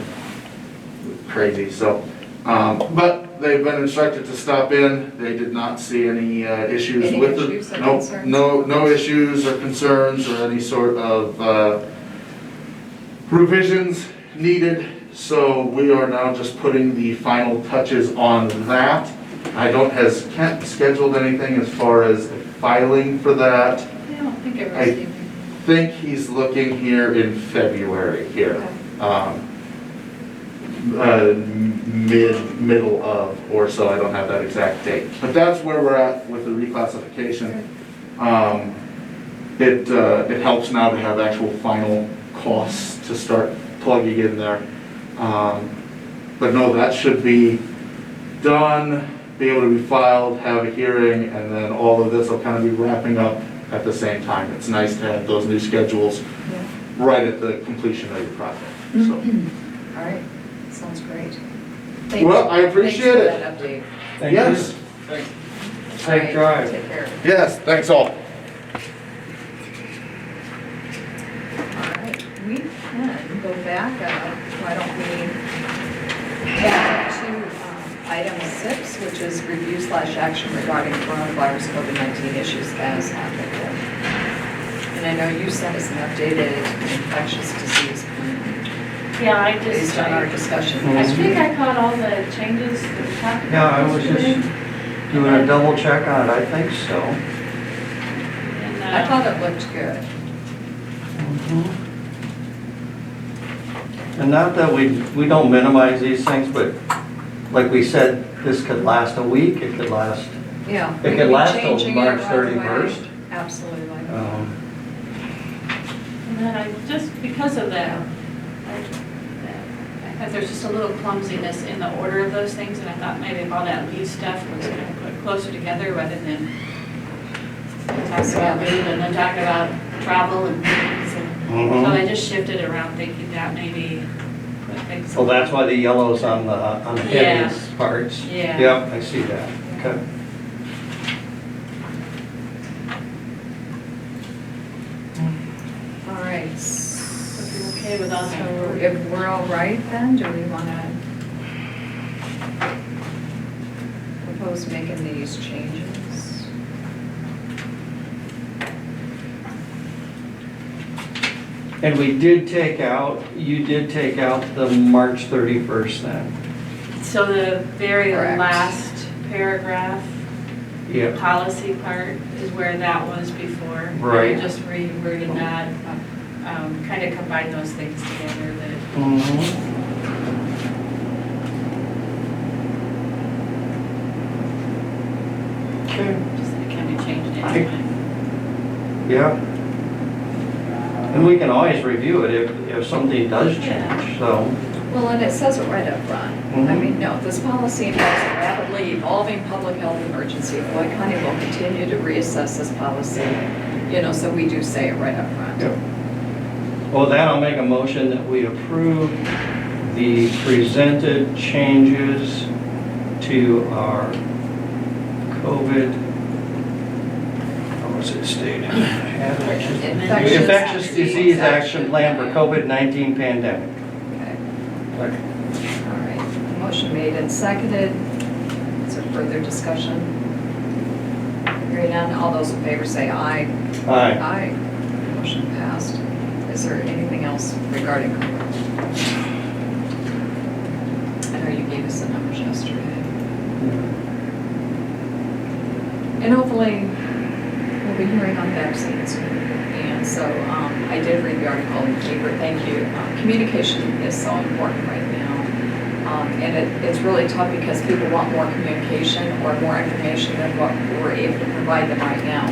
S9: crazy, so, but they've been instructed to stop in. They did not see any issues
S1: Any
S9: with
S1: issues or
S9: it. Nope,
S1: concerns?
S9: no issues or concerns or any sort of revisions needed. So we are now just putting the final touches on that. I can't scheduled anything as far as filing for that.
S5: I don't think it
S9: I
S5: received.
S9: think he's looking here in February here. Middle of, or so, I don't have that exact date. But that's where we're at with the reclassification. It helps now to have actual final costs to start plugging in there. But no, that should be done, be able to be filed, have a hearing, and then all of this will kind of be wrapping up at the same time. It's nice to have those new schedules right at the completion of your project, so.
S1: All right, sounds great. Thank
S9: Well,
S1: you.
S9: I appreciate it.
S1: Thanks for that update.
S3: Thank you.
S9: Yes,
S1: All
S3: Safe
S1: right,
S3: drive.
S1: Take care.
S9: yes, thanks all.
S1: All right, we can go back, why don't we back to item 6, which is review/action regarding coronavirus COVID-19 issues as applicable. And I know you sent us an updated infectious disease plan
S5: Yeah, I just,
S1: based on our discussion.
S5: I think I caught all the changes that we talked about.
S3: Yeah, I was just
S5: yesterday.
S3: doing a double check on it, I think so.
S5: And,
S1: I thought it looked good.
S3: And not that we don't minimize these things, but like we said, this could last a week, it could last,
S1: Yeah.
S3: It
S1: we
S3: could
S1: could be
S3: last till
S1: changing it
S3: March
S1: right away.
S3: 31st.
S1: Absolutely.
S5: And then I just, because of that, there's just a little clumsiness in the order of those things, and I thought maybe if all that leave stuff was kind of put closer together rather than talk about leave and then talk about travel and things. So I just shifted around thinking that maybe put things.
S3: Well, that's why the yellow's on the
S5: Yeah.
S3: heaviest parts.
S5: Yeah.
S3: Yep, I see that, okay.
S1: All right.
S5: If you're okay with us,
S1: So if we're all right then, do we want to propose making these changes?
S3: And we did take out, you did take out the March 31st then?
S5: So the very
S1: Correct.
S5: last paragraph,
S3: Yep.
S5: policy part, is where that was before.
S3: Right.
S5: I just reworded that, kind of combine those things together, that
S3: Okay.
S5: just can be changed anyway.
S3: Yeah. And we can always review it if something does change, so.
S1: Well, and it says it right up front. I
S3: Mhm.
S1: mean, no, this policy involves a rapidly evolving public health emergency. Floyd County will continue to reassess this policy, so we do say it right up front.
S3: Yep. Well, then I'll make a motion that we approve the presented changes to our COVID, how was it stated? Infectious disease action plan for COVID-19 pandemic.
S1: Okay.
S3: Okay.
S1: All right, motion made and seconded. Is there further discussion? Hearing none, all those in favor say aye.
S3: Aye.
S1: Aye. Motion passed. Is there anything else regarding COVID? I know you gave us the numbers yesterday. And hopefully, we'll be hearing on vaccines. And so I did read the article in the paper, thank you. Communication is so important right now. And it's really tough because people want more communication or more information than what we're able to provide them right now.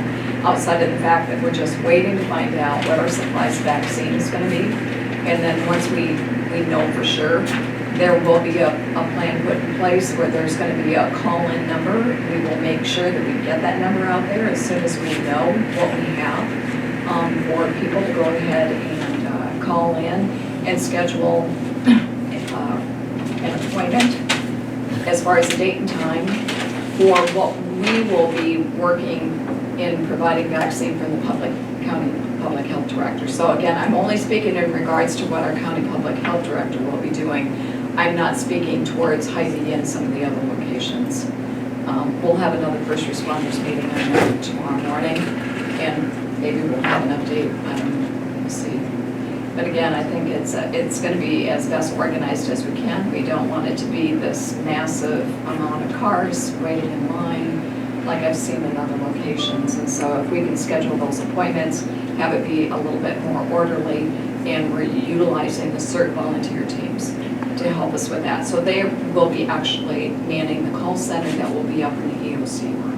S1: Outside of the fact that we're just waiting to find out what our supplies vaccine is going to be. And then once we know for sure, there will be a plan put in place where there's going to be a call-in number. We will make sure that we get that number out there as soon as we know what we have for people to go ahead and call in and schedule an appointment as far as the date and time for what we will be working in providing vaccine from the county public health director. So again, I'm only speaking in regards to what our county public health director will be doing. I'm not speaking towards Hy-Vee and some of the other locations. We'll have another first responders meeting I know tomorrow morning, and maybe we'll have an update. I don't know. We'll see. But again, I think it's going to be as best organized as we can. We don't want it to be this massive amount of cars waiting in line. like I've seen in other locations. And so if we can schedule those appointments, have it be a little bit more orderly, and we're utilizing the CERT volunteer teams to help us with that. So they will be actually manning the call center that will be up in the EOC room.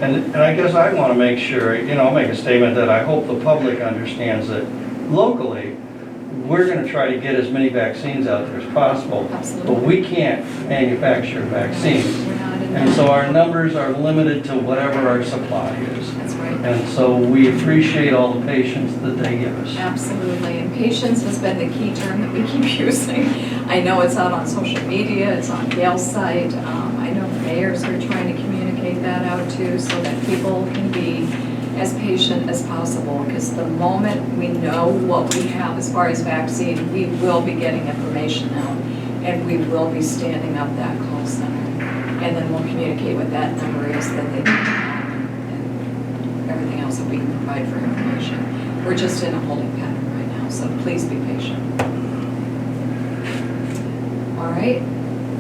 S3: And I guess I want to make sure, make a statement that I hope the public understands that locally, we're going to try to get as many vaccines out there as possible.
S1: Absolutely.
S3: But we can't manufacture vaccines.
S1: We're not in
S3: And
S1: that.
S3: so our numbers are limited to whatever our supply is.
S1: That's right.
S3: And so we appreciate all the patience that they give us.
S1: Absolutely, and patience has been the key term that we keep using. I know it's out on social media, it's on Gail's site. I know the mayors are trying to communicate that out too, so that people can be as patient as possible. Because the moment we know what we have as far as vaccine, we will be getting information out, and we will be standing up that call center. And then we'll communicate what that number is that they need to have, and everything else that we can provide for information. We're just in a holding pattern right now, so please be patient. All right,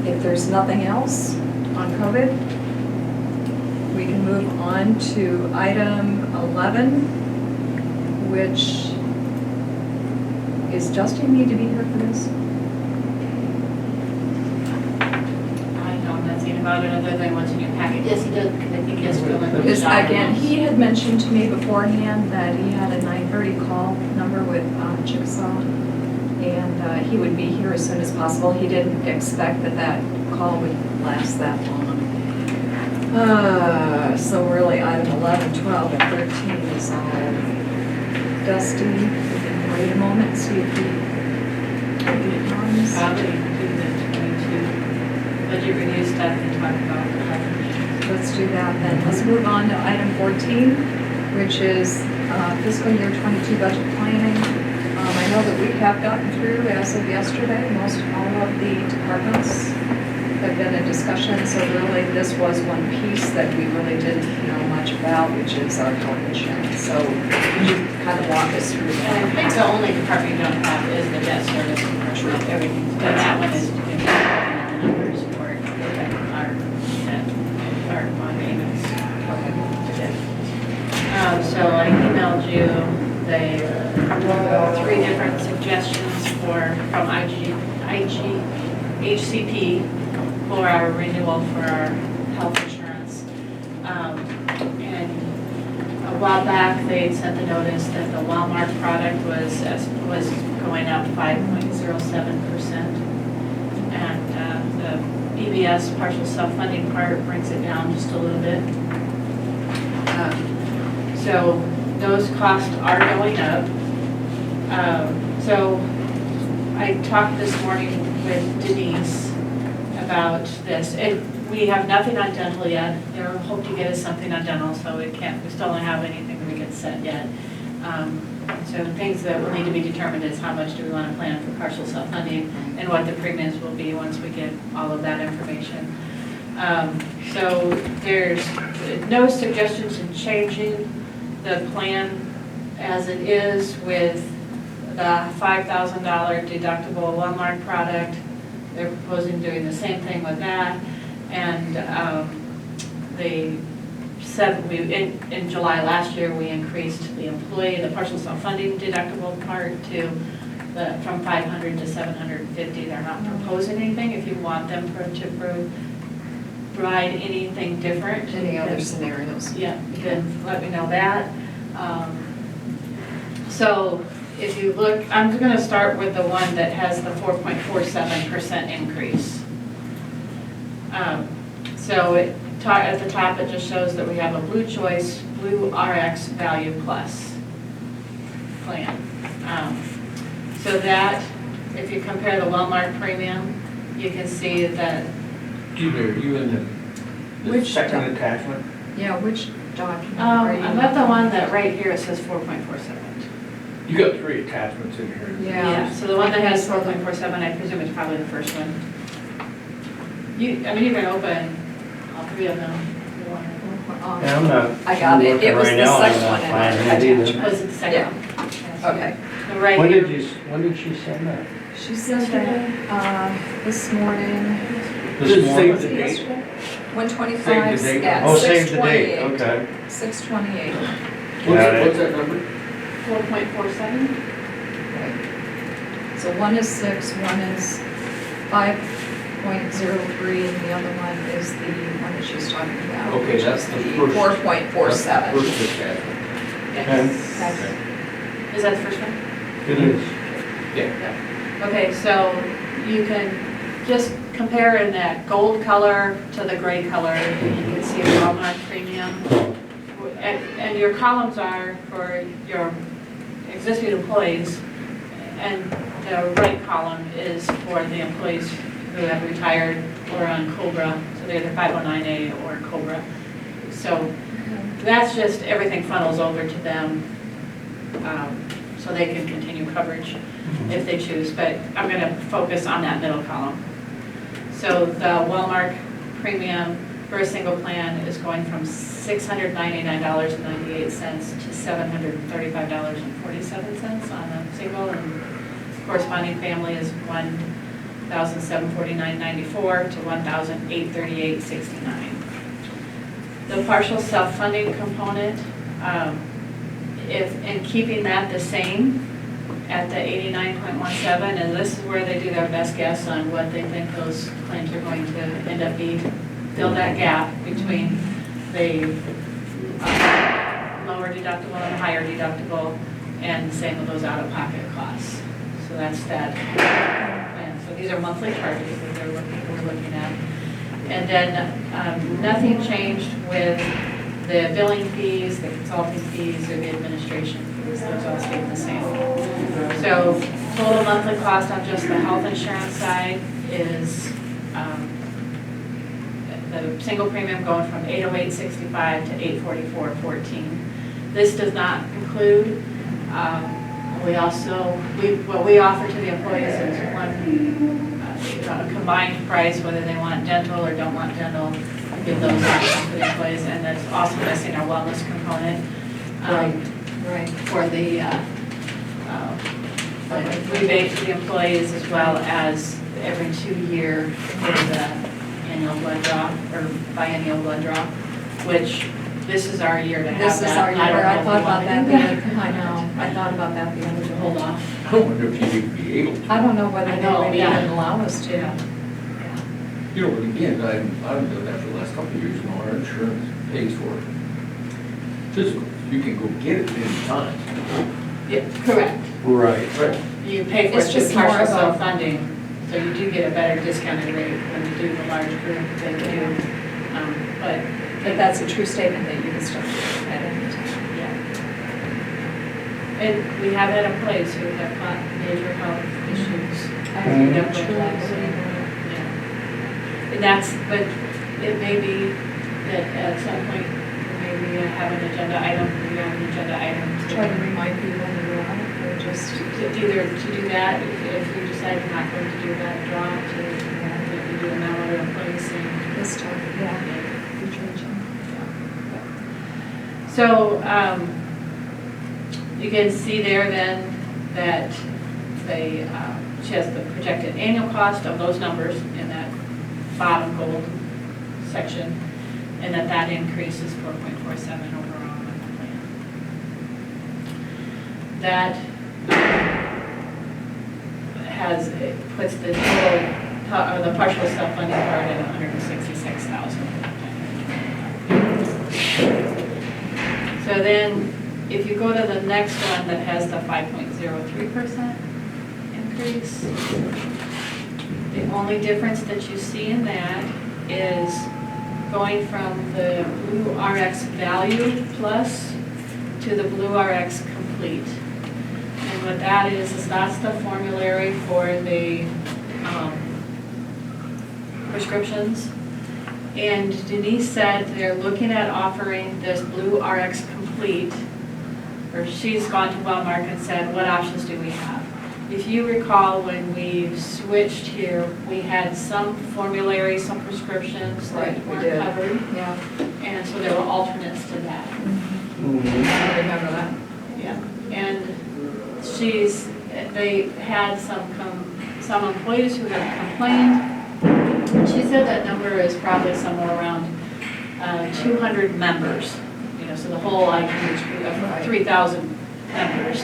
S1: if there's nothing else on COVID, we can move on to item 11, which is Justin need to be here for this?
S5: I know nothing about it other than what's in your packet. Yes, he does, because I think he has to go in.
S1: Because again, he had mentioned to me beforehand that he had a 9:30 call number with Chickasaw, and he would be here as soon as possible. He didn't expect that that call would last that long. So really, item 11, 12, and 13 is all Dusty. We can wait a moment and see if he comes.
S5: Probably do the 22 budget review stuff and talk about the health.
S1: Let's do that then. Let's move on to item 14, which is fiscal year 22 budget planning. I know that we have gotten through, as of yesterday, most all of the departments have been in discussion. So really, this was one piece that we really didn't know much about, which is our health insurance. So could you kind of walk us through
S5: And I
S1: that?
S5: think the only department you don't have is the debt service. Everything, but that one is, the numbers for our debt, our bond payments. So I emailed you the 3 different suggestions from HCP for our renewal for our health insurance. And a while back, they sent the notice that the Walmart product was going up 5.07%. And the EBS partial self-funding part brings it down just a little bit. So those costs are going up. So I talked this morning with Denise about this. We have nothing on dental yet. They hope to get us something on dental, so we still don't have anything that we can set yet. So things that will need to be determined is how much do we want to plan for partial self-funding and what the premiums will be once we get all of that information. So there's no suggestions in changing the plan as it is with the $5,000 deductible Walmart product. They're proposing doing the same thing with that. And in July last year, we increased the partial self-funding deductible part from $500 to $750. They're not proposing anything. If you want them to provide anything different.
S1: Any other scenarios?
S5: Yeah, then let me know that. So if you look, I'm going to start with the one that has the 4.47% increase. So at the top, it just shows that we have a Blue Choice, Blue RX Value Plus plan. So that, if you compare the Walmart premium, you can see that.
S2: Excuse me, are you in the
S1: Which
S2: second
S1: doc-
S2: attachment?
S1: Yeah, which document are you?
S5: I'm at the one that right here, it says 4.47.
S2: You got 3 attachments in here.
S1: Yeah.
S5: So the one that has 4.47, I presume is probably the first one. You can open all 3 of them.
S3: Yeah, I'm not.
S1: I got it. It was
S3: Right
S1: the
S3: now, I'm
S1: second
S3: not
S1: one in
S3: finding
S1: our
S3: it either.
S1: attachment.
S5: Was it the second one?
S1: Okay.
S5: So right
S3: When
S5: here.
S3: did she send that?
S1: She sent that this morning.
S3: This
S2: Save
S3: morning?
S2: the date.
S1: Yesterday? 125
S2: Save the date.
S1: at
S3: Oh, save the
S1: 628.
S3: date, okay.
S1: 628.
S3: Got it.
S2: What's that number?
S5: 4.47?
S1: Right. So one is 6, one is 5.03, and the other one is the one that she's talking about.
S2: Okay,
S1: which
S2: that's
S1: is
S2: the
S1: the
S2: first.
S1: 4.47.
S2: First attachment.
S5: Yes.
S1: Okay.
S5: Is that the first one?
S3: It is.
S5: Okay, so you can just compare in that gold color to the gray color, and you can see a Walmart premium. And your columns are for your existing employees, and the right column is for the employees who have retired or on COBRA, so they're the 509A or COBRA. So that's just, everything funnels over to them, so they can continue coverage if they choose, but I'm going to focus on that middle column. So the Walmart premium for a single plan is going from $699.98 to $735.47 on a single, and corresponding family is $1,749.94 to $1,838.69. The partial self-funding component, if in keeping that the same at the 89.17, and this is where they do their best guess on what they think those claims are going to end up being, fill that gap between the lower deductible and higher deductible, and the same with those out-of-pocket costs. So that's that plan. So these are monthly charges that we're looking at. And then nothing changed with the billing fees, the consulting fees, or the administration fees. Those all stayed the same. So total monthly cost on just the health insurance side is the single premium going from $808.65 to $844.14. This does not include, what we offer to the employees is one a combined price, whether they want dental or don't want dental. We give those options for the employees, and that's also missing our wellness component.
S1: Right.
S5: For the rebate to the employees, as well as every 2 year for the annual blood draw or biennial blood draw, which this is our year to have that.
S1: This is our year.
S5: don't know
S1: I
S5: if
S1: thought
S5: you
S1: about
S5: want
S1: that
S5: to-
S1: the other, I know, I thought about that the other day.
S5: Hold off.
S2: I wonder if you would be able to.
S1: I don't know whether
S5: I
S1: they
S5: know,
S1: would
S5: yeah.
S1: even allow us to.
S5: Yeah.
S2: You know, but again, I've done that for the last couple of years, and our insurance pays for it. Physical, you can go get it anytime.
S5: Yeah, correct.
S3: Right.
S2: Right.
S5: You pay for
S1: It's
S5: it
S1: just
S5: through partial
S1: more of a-
S5: self-funding, so you do get a better discounted rate when you do the large group than you do. But
S1: But that's a true statement that you can start at any time.
S5: yeah. And we have had employees who have got major health issues.
S1: I
S3: Mhm.
S1: truly believe
S5: Yeah. And that's, but it may be that at some point, maybe have an agenda item, we have an agenda item
S1: that.
S5: to
S1: Try to remind people when you're out, or just,
S5: either to do that, if we decide we're not going to do that draw, to maybe do a memo to employees saying,
S1: this time, yeah, future agenda.
S5: So, you can see there then that she has the projected annual cost of those numbers in that bottom gold section, and that increase is 4.47 overall on the plan. That it puts the total, or the partial self-funding part at $166,000. So then, if you go to the next one that has the 5.03% increase, the only difference that you see in that is going from the Blue RX Value Plus to the Blue RX Complete. And what that is that's the formulary for the prescriptions. And Denise said they're looking at offering this Blue RX Complete, or she's gone to Wellmark and said, what options do we have? If you recall, when we switched here, we had some formulary, some prescriptions that
S1: Right, we
S5: weren't
S1: did.
S5: covered.
S1: Yeah.
S5: And so there were alternates to that.
S3: Mhm.
S1: I remember that.
S5: Yeah. And they had some employees who had complained She said that number is probably somewhere around 200 members, you know, so the whole IQHP of 3,000 members.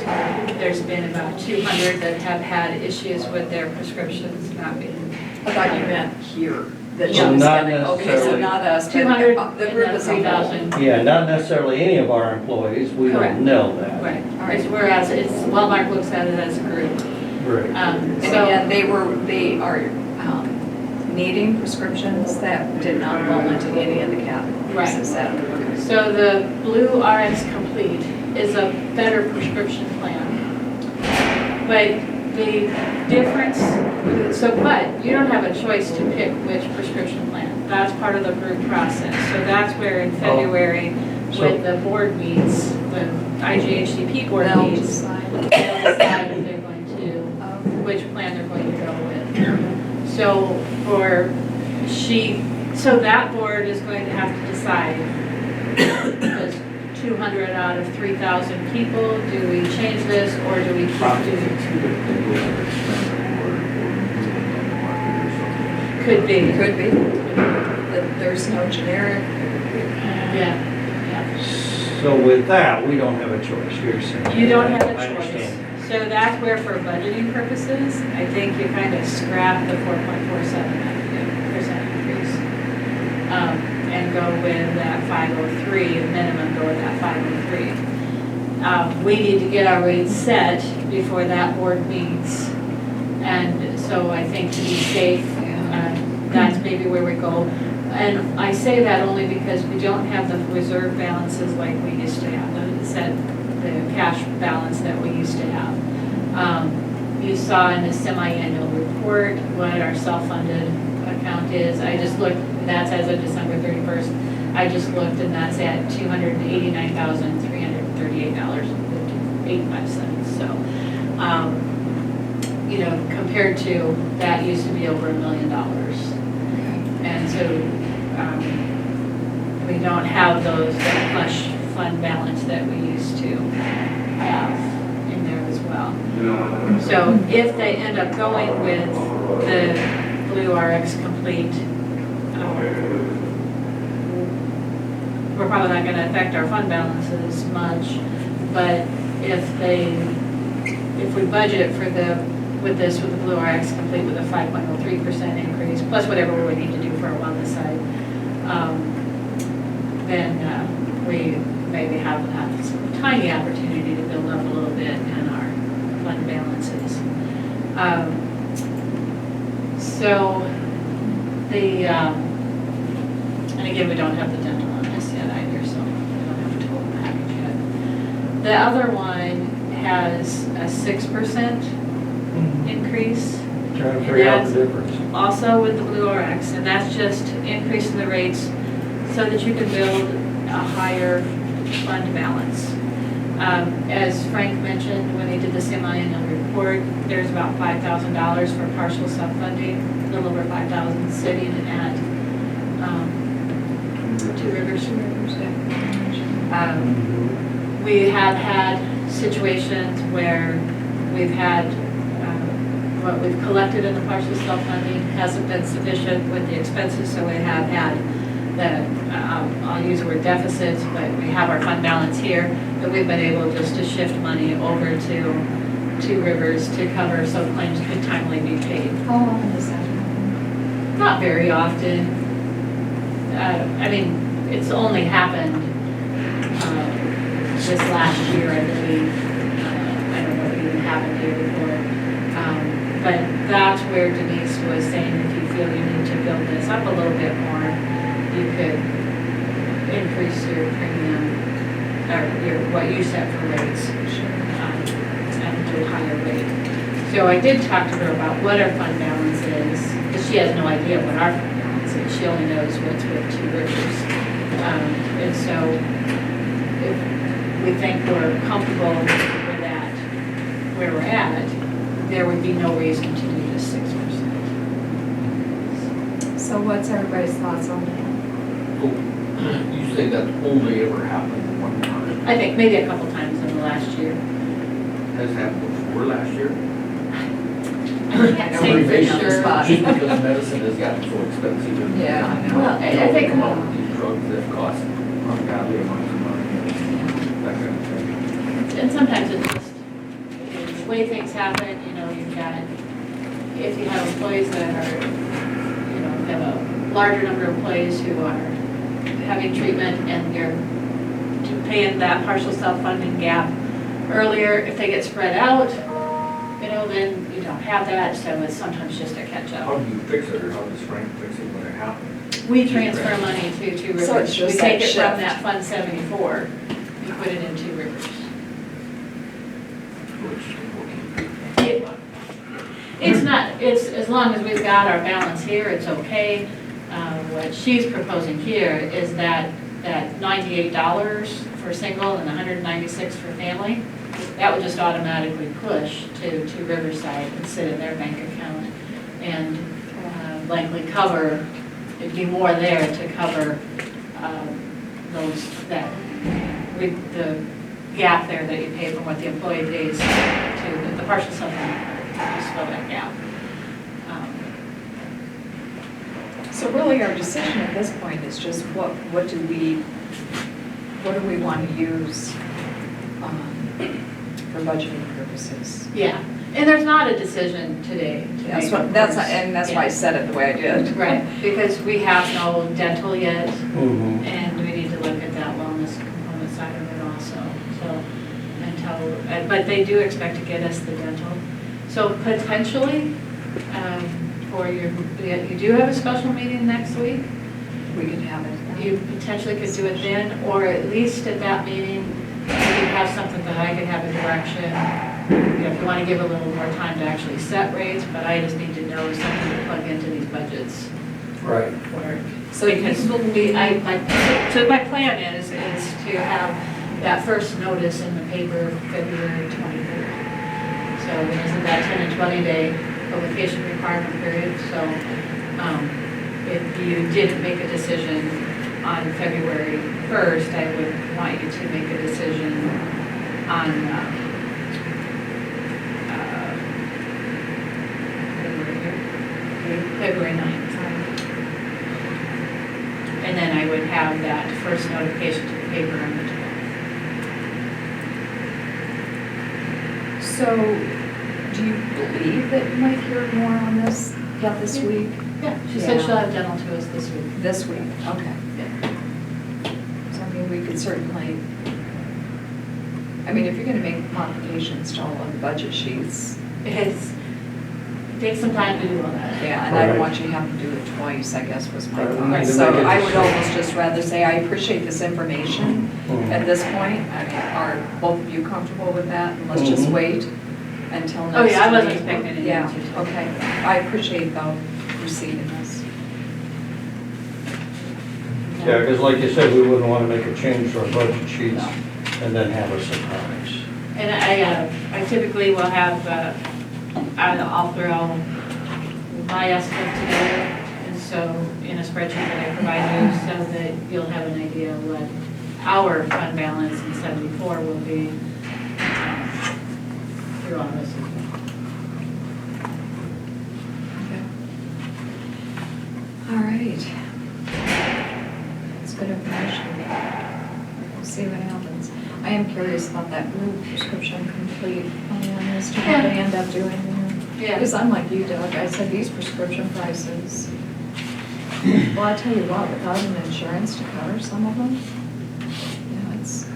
S5: There's been about 200 that have had issues with their prescriptions not being.
S1: I thought you meant here. That she
S3: Well,
S1: was
S3: not
S1: getting- Okay, so
S3: necessarily.
S1: not us, but
S5: 200
S1: the group
S5: and
S1: is
S5: then
S1: a whole.
S5: 3,000.
S3: Yeah, not necessarily any of our employees, we
S5: Correct.
S3: don't know that.
S5: Right,
S1: All right.
S5: whereas it's, Wellmark looks at it as a group.
S3: Right.
S1: And
S5: So,
S1: again, they are needing prescriptions that did not fall into any of the categories.
S5: Right.
S1: Is that, okay.
S5: so the Blue RX Complete is a better prescription plan. But the difference, but you don't have a choice to pick which prescription plan. That's part of the group process. So that's where in February,
S3: So-
S5: when the board meets, the IGHCP board
S1: They'll
S5: meets,
S1: decide.
S5: they'll decide if they're going to, which plan they're going to go with. So so that board is going to have to decide, because 200 out of 3,000 people, do we change this or do we keep doing? Could be.
S1: Could be. That there's no generic.
S5: Yeah.
S3: So with that, we don't have a choice, you're saying?
S5: You don't have a
S3: I
S5: choice.
S3: understand.
S5: So that's where for budgeting purposes, I think you kind of scrap the 4.47% increase. And go with that 503, minimum go with that 503. We need to get our rates set before that board meets. And so I think to be safe, that's maybe where we go. And I say that only because we don't have the reserve balances like we used to have, the cash balance that we used to have. You saw in the semi-annual report what our self-funded account is. I just looked, that's as of December 31st. I just looked and that's at $289,338.85. So, you know, compared to, that used to be over $1 million. And so, we don't have that flush fund balance that we used to have in there as well. So if they end up going with the Blue RX Complete, we're probably not gonna affect our fund balances much, but if we budget for with the Blue RX Complete with a 5.03% increase, plus whatever we would need to do for our wellness side, then we maybe have some tiny opportunity to build up a little bit in our fund balances. So and again, we don't have the dental on this yet either, so we don't have a total package yet. The other one has a 6% increase.
S3: Trying to figure out the
S5: That's
S3: difference.
S5: Also with the Blue RX, and that's just increasing the rates so that you can build a higher fund balance. As Frank mentioned, when he did the semi-annual report, there's about $5,000 for partial self-funding, a little over 5,000 sitting at Two Rivers. We have had situations where we've had what we've collected in the partial self-funding hasn't been sufficient with the expenses, so we have had I'll use the word deficits, but we have our fund balance here, that we've been able just to shift money over to Two Rivers to cover so claims could timely be paid.
S1: How often does that happen?
S5: Not very often. I mean, it's only happened this last year, I believe. I don't know if it even happened the year before. But that's where Denise was saying if you feel you need to build this up a little bit more, you could increase your premium, or what you set for rates, and do a higher rate. So I did talk to her about what our fund balance is, because she has no idea what our fund balance is. She only knows what's with Two Rivers. And so if we think we're comfortable with that, where we're at, there would be no reason to do this 6%.
S1: So what's everybody's thoughts on that?
S2: You say that's only ever happened one time.
S5: I think maybe a couple times in the last year.
S2: Has happened before last year?
S5: can't say for
S2: Just
S5: sure.
S2: because medicine has gotten so expensive. and,
S1: Yeah, I know.
S5: Well,
S2: you
S5: I
S2: know,
S5: think-
S2: come out with these drugs that cost ungodly amounts of money, and that kind of thing.
S5: And sometimes it's just, the way things happen, you know, you've got, if you have employees that are, you know, have a larger number of employees who are having treatment and you're paying that partial self-funding gap earlier, if they get spread out, you know, then you don't have that, so it's sometimes just a
S2: How
S5: catch-up.
S2: do you fix it, or how does Frank fix it when it happens?
S5: We transfer money to Two
S1: So
S5: Rivers.
S1: it's just
S5: We take
S1: that
S5: it from
S1: shift.
S5: that Fund 74, we put it in Two Rivers. It- It's not, it's, as long as we've got our balance here, it's okay. What she's proposing here is that $98 for single and $196 for family, that would just automatically push to Riverside and sit in their bank account and likely cover, it'd be more there to cover the gap there that you pay from what the employee pays to the partial supplement, just fill that gap.
S1: So really, our decision at this point is just what do we want to use for budgeting purposes?
S5: Yeah, and there's not a decision today. to
S1: That's
S5: make,
S1: what,
S5: of
S1: that's,
S5: course.
S1: and that's why I
S5: Yeah.
S1: said it the way I did.
S5: Right, because we have no dental yet,
S3: Mhm.
S5: and we need to look at that wellness component side of it also, so, but they do expect to get us the dental. So potentially, you do have a special meeting next week,
S1: We can have it.
S5: you potentially could do it then, or at least at that meeting, you could have something that I could have a direction. You know, if you want to give a little more time to actually set rates, but I just need to know something to plug into these budgets.
S3: Right.
S5: So because my plan is to have that first notice in the paper February 23rd. So isn't that 10 and 20 day publication requirement period? So if you didn't make a decision on February 1st, I would want you to make a decision on February 9th. And then I would have that first notification to the paper on the 12th.
S1: So, do you believe that you might hear more on this yet this week?
S5: Yeah, she said
S1: Yeah.
S5: she'll have dental to us this week.
S1: This week, okay. So, I mean, we could certainly, I mean, if you're gonna make modifications to all of the budget sheets,
S5: It takes some time to do all that.
S1: yeah, and I don't
S3: Right.
S1: want you to have to do it twice, I guess was my
S3: Right, we
S1: thought.
S3: need to
S1: So
S3: make a
S1: I would
S3: decision.
S1: almost just rather say, I appreciate this information
S3: Mhm.
S1: at this point. I mean, are both of you comfortable with that? And let's just
S3: Mhm.
S1: wait until next
S5: Oh, yeah, I wasn't
S1: week.
S5: expecting any
S1: Yeah,
S5: answer to
S1: okay. I appreciate though receiving this.
S3: Yeah, because like you said, we wouldn't want to make a change to our budget sheets and then have a surprise.
S5: And I typically will have, I'll throw my estimate together, and so in a spreadsheet that I provide you, so that you'll have an idea of what our fund balance in 74 will be through all this.
S1: Okay. All right. It's good information. We'll see what happens. I am curious about that blue prescription complete plan as to what they end up doing there.
S5: Yeah.
S1: Because I'm like you, Doug, I said these prescription prices. Well, I tell you what, without an insurance to cover some of them, yeah, it's,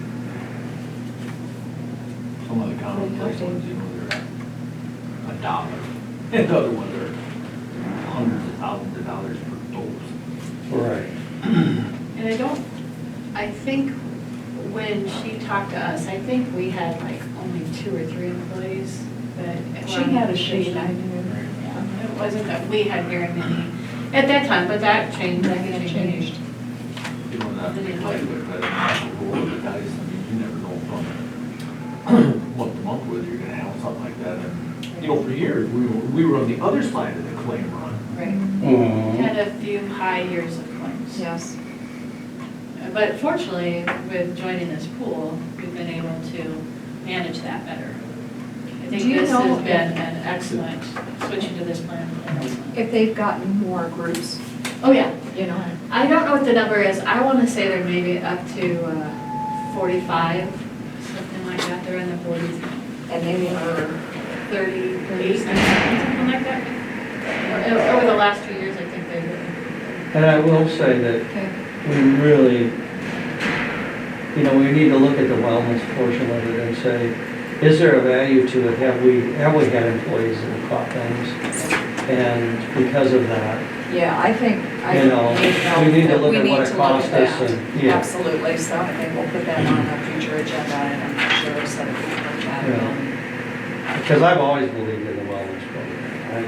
S2: Some of the commonplace ones, you know, they're $1, and the other ones are hundreds of thousands of dollars per dose.
S3: Right.
S5: And I think when she talked to us, I think we had like only 2 or 3 employees that.
S1: she had a sheet, I knew.
S5: Yeah, it wasn't that we had very many at that time, but that changed.
S1: That has changed.
S2: You know, not like with the guys, I mean, you never know from month to month whether you're gonna have something like that. And, you know, for years, we were on the other side of the claim run.
S5: Right.
S3: Mhm.
S5: Had a few high years of claims.
S1: Yes.
S5: But fortunately, with joining this pool, we've been able to manage that better. I think
S1: Do you
S5: this
S1: know
S5: has
S1: if-
S5: been an excellent, switching to this plan. has been excellent.
S1: If they've gotten more groups,
S5: Oh, yeah.
S1: you know,
S5: I don't know what the number is. I want to say they're maybe up to 45, something like that. They're in the 40s.
S1: and maybe are
S5: 38, something like that. Over the last 2 years, I think they've been.
S3: And I will say that
S1: okay.
S3: we really, we need to look at the wellness portion of it and say, is there a value to it? Have we had employees that have caught things? And because of that,
S1: Yeah, I think,
S3: we need to look at what it costs us and, yeah.
S1: Absolutely, so I think we'll put that on a future agenda, and I'm sure so that we can look at it.
S3: Because I've always believed in the wellness program.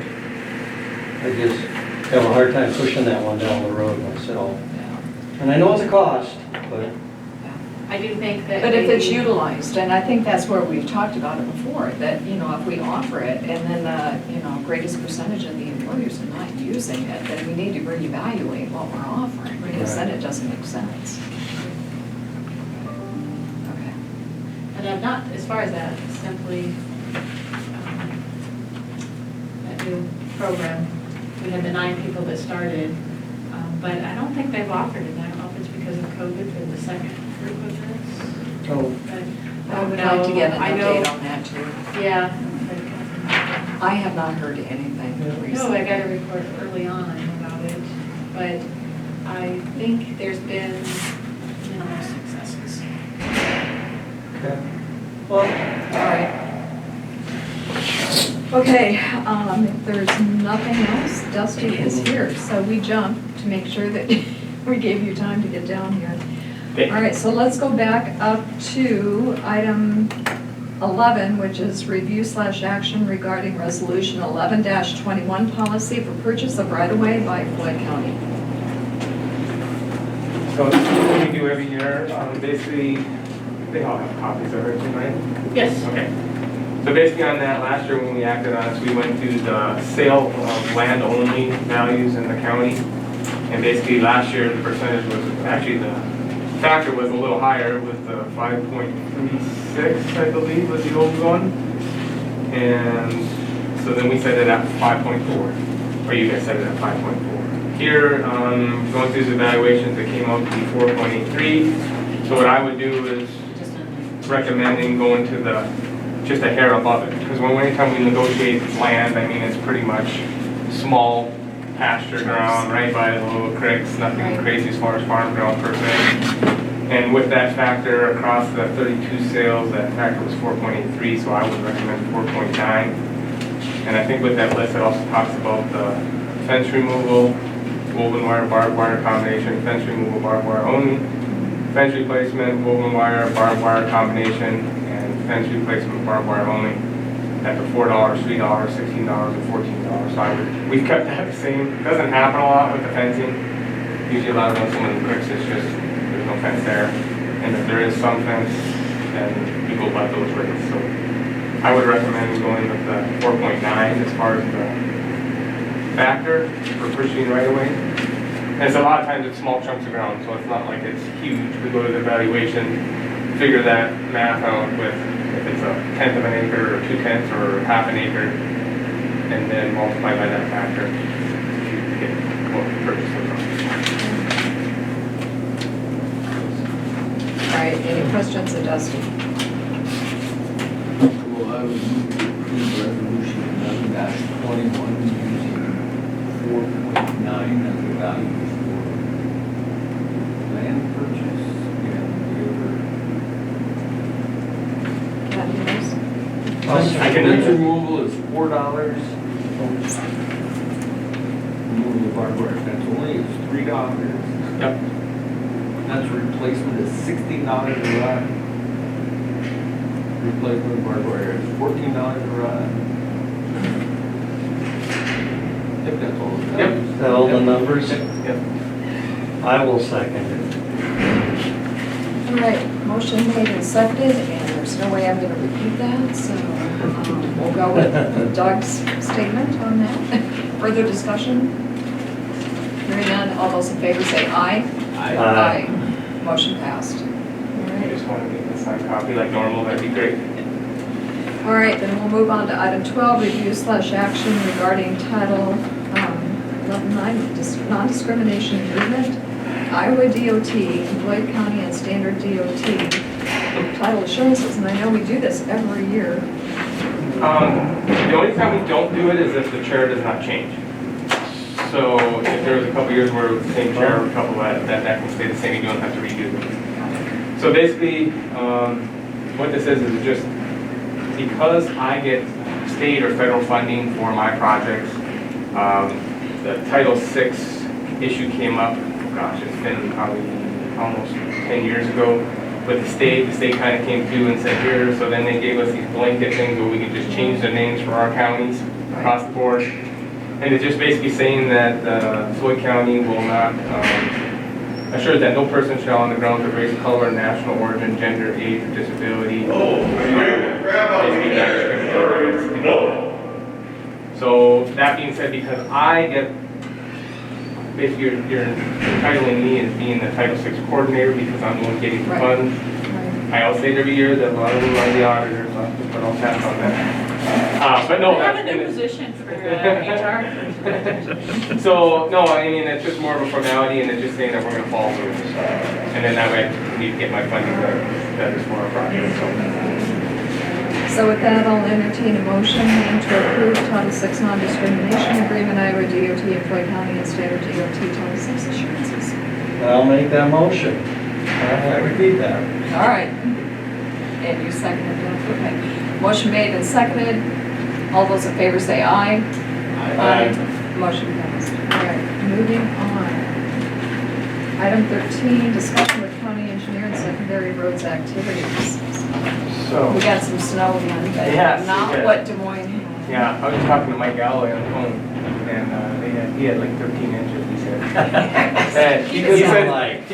S3: I just have a hard time pushing that one down the road myself.
S1: Yeah.
S3: And I know it's a cost, but
S5: I do think that.
S1: But if it's
S5: maybe-
S1: utilized, and I think that's where we've talked about it before, that, if we offer it, and then, greatest percentage of the employers are not using it, then we need to reevaluate what we're offering, because then it doesn't make sense. Okay.
S5: And I'm not, as far as that, it's simply that new program. We had the 9 people that started, but I don't think they've offered it. I don't know if it's because of COVID for the second group of this.
S3: oh,
S5: But
S1: I would like to get an
S5: I know-
S1: update on that too.
S5: Yeah.
S1: I have not heard anything
S5: No,
S1: recently.
S5: I got a report early on about it, but I think there's been minimal successes.
S3: okay. Well,
S1: All right. Okay, if there's nothing else, Dusty is here, so we jumped to make sure that we gave you time to get down here. All right, so let's go back up to item 11, which is review/action regarding resolution 11-21 policy for purchase of right-of-way by Floyd County.
S10: So this is what we do every year, basically, they all have copies of everything, right?
S5: Yes.
S10: Okay. So basically on that, last year when we acted on this, we went through the sale of land-only values in the county. And basically last year, the percentage was, actually the factor was a little higher with the 5.36, I believe, was the old one. And so then we set it at 5.4, or you guys set it at 5.4. Here, going through the evaluations, it came up to be 4.83. So what I would do is recommending going to the, just a hair above it. Because anytime we negotiate land, I mean, it's pretty much small pasture ground, right by the little creeks, nothing crazy as far as farm ground per se. And with that factor across the 32 sales, that factor was 4.83, so I would recommend 4.9. And I think with that list, it also talks about the fence removal, woven wire, barbed wire combination, fence removal, barbed wire only, fence replacement, woven wire, barbed wire combination, and fence replacement, barbed wire only at the $4, $3, $16, and $14. So we've kept that the same. It doesn't happen a lot with the fencing. Usually a lot of some of the bricks, it's just, there's no fence there. And if there is some fence, then we go by those rates. So I would recommend going with the 4.9 as far as the factor for pushing right away. And it's a lot of times it's small chunks of ground, so it's not like it's huge. We go to the evaluation, figure that math out with if it's a 1/10 of an acre or 2/10 or half an acre, and then multiply by that factor to get what the purchase is.
S1: All right, any questions of Dusty?
S2: Well, I would move to approve resolution 11-21 using 4.9 as the value for land purchase and
S1: Kathy knows?
S2: the
S10: I
S2: other.
S10: can-
S2: Fence removal is $4. Removal of barbed wire fence only is $3.
S10: Yep.
S2: Fence replacement is $16 a rod. Replacement of barbed wire is $14 a rod. I think that's all. it
S10: Yep.
S2: does.
S3: Is that all the numbers?
S10: Yep.
S3: I will second it.
S1: All right, motion made and seconded, and there's no way I'm going to repeat that, so we'll go with Doug's statement on that. Further discussion? Hearing none, all those in favor say aye.
S3: Aye.
S1: Motion passed. All
S10: You
S1: right.
S10: just want to get the signed copy like normal, that'd be great.
S1: All right, then we'll move on to item 12, review/action regarding Title 11.9 non-discrimination agreement, Iowa DOT, Floyd County and Standard DOT, title assurances, and I know we do this every year.
S10: The only time we don't do it is if the chair does not change. So if there was a couple years where it was the same chair, or a couple that can stay the same, you don't have to redo it. So basically, what this is just because I get state or federal funding for my projects, the Title VI issue came up, oh gosh, it's been probably almost 10 years ago. With the state kind of came through and said here, so then they gave us these blanket things where we could just change the names for our counties across the board. And it's just basically saying that Floyd County will not assure that no person shall on the grounds of race, color, national origin, gender, age, or disability. Basically not discriminate against people. So that being said, because I get, basically you're entitling me as being the Title VI coordinator because I'm the one getting the funds. I also say it every year that a lot of them are the auditors, but I'll pass on that. But no,
S5: We have a
S10: that's
S5: new position for HR.
S10: So, no, I mean, it's just more of a formality, and it's just saying that we're gonna follow through. And then that way I need to get my funding that is for our project, so.
S1: So with that, I'll entertain a motion to approve Title VI non-discrimination agreement, Iowa DOT, and Floyd County and Standard DOT Title VI assurances.
S3: I'll make that motion. I repeat that.
S1: All right. And you seconded that, okay. Motion made and seconded. All those in favor say aye. Aye. Motion passed. All right, moving on. Item 13, discussion with county engineer and secondary roads activities.
S10: So.
S1: We got some snow again, but
S10: Yes,
S1: not
S10: we did.
S1: what Des Moines had.
S10: Yeah, I was talking to Mike Galloway on the phone, and he had like 13 inches, he said. And he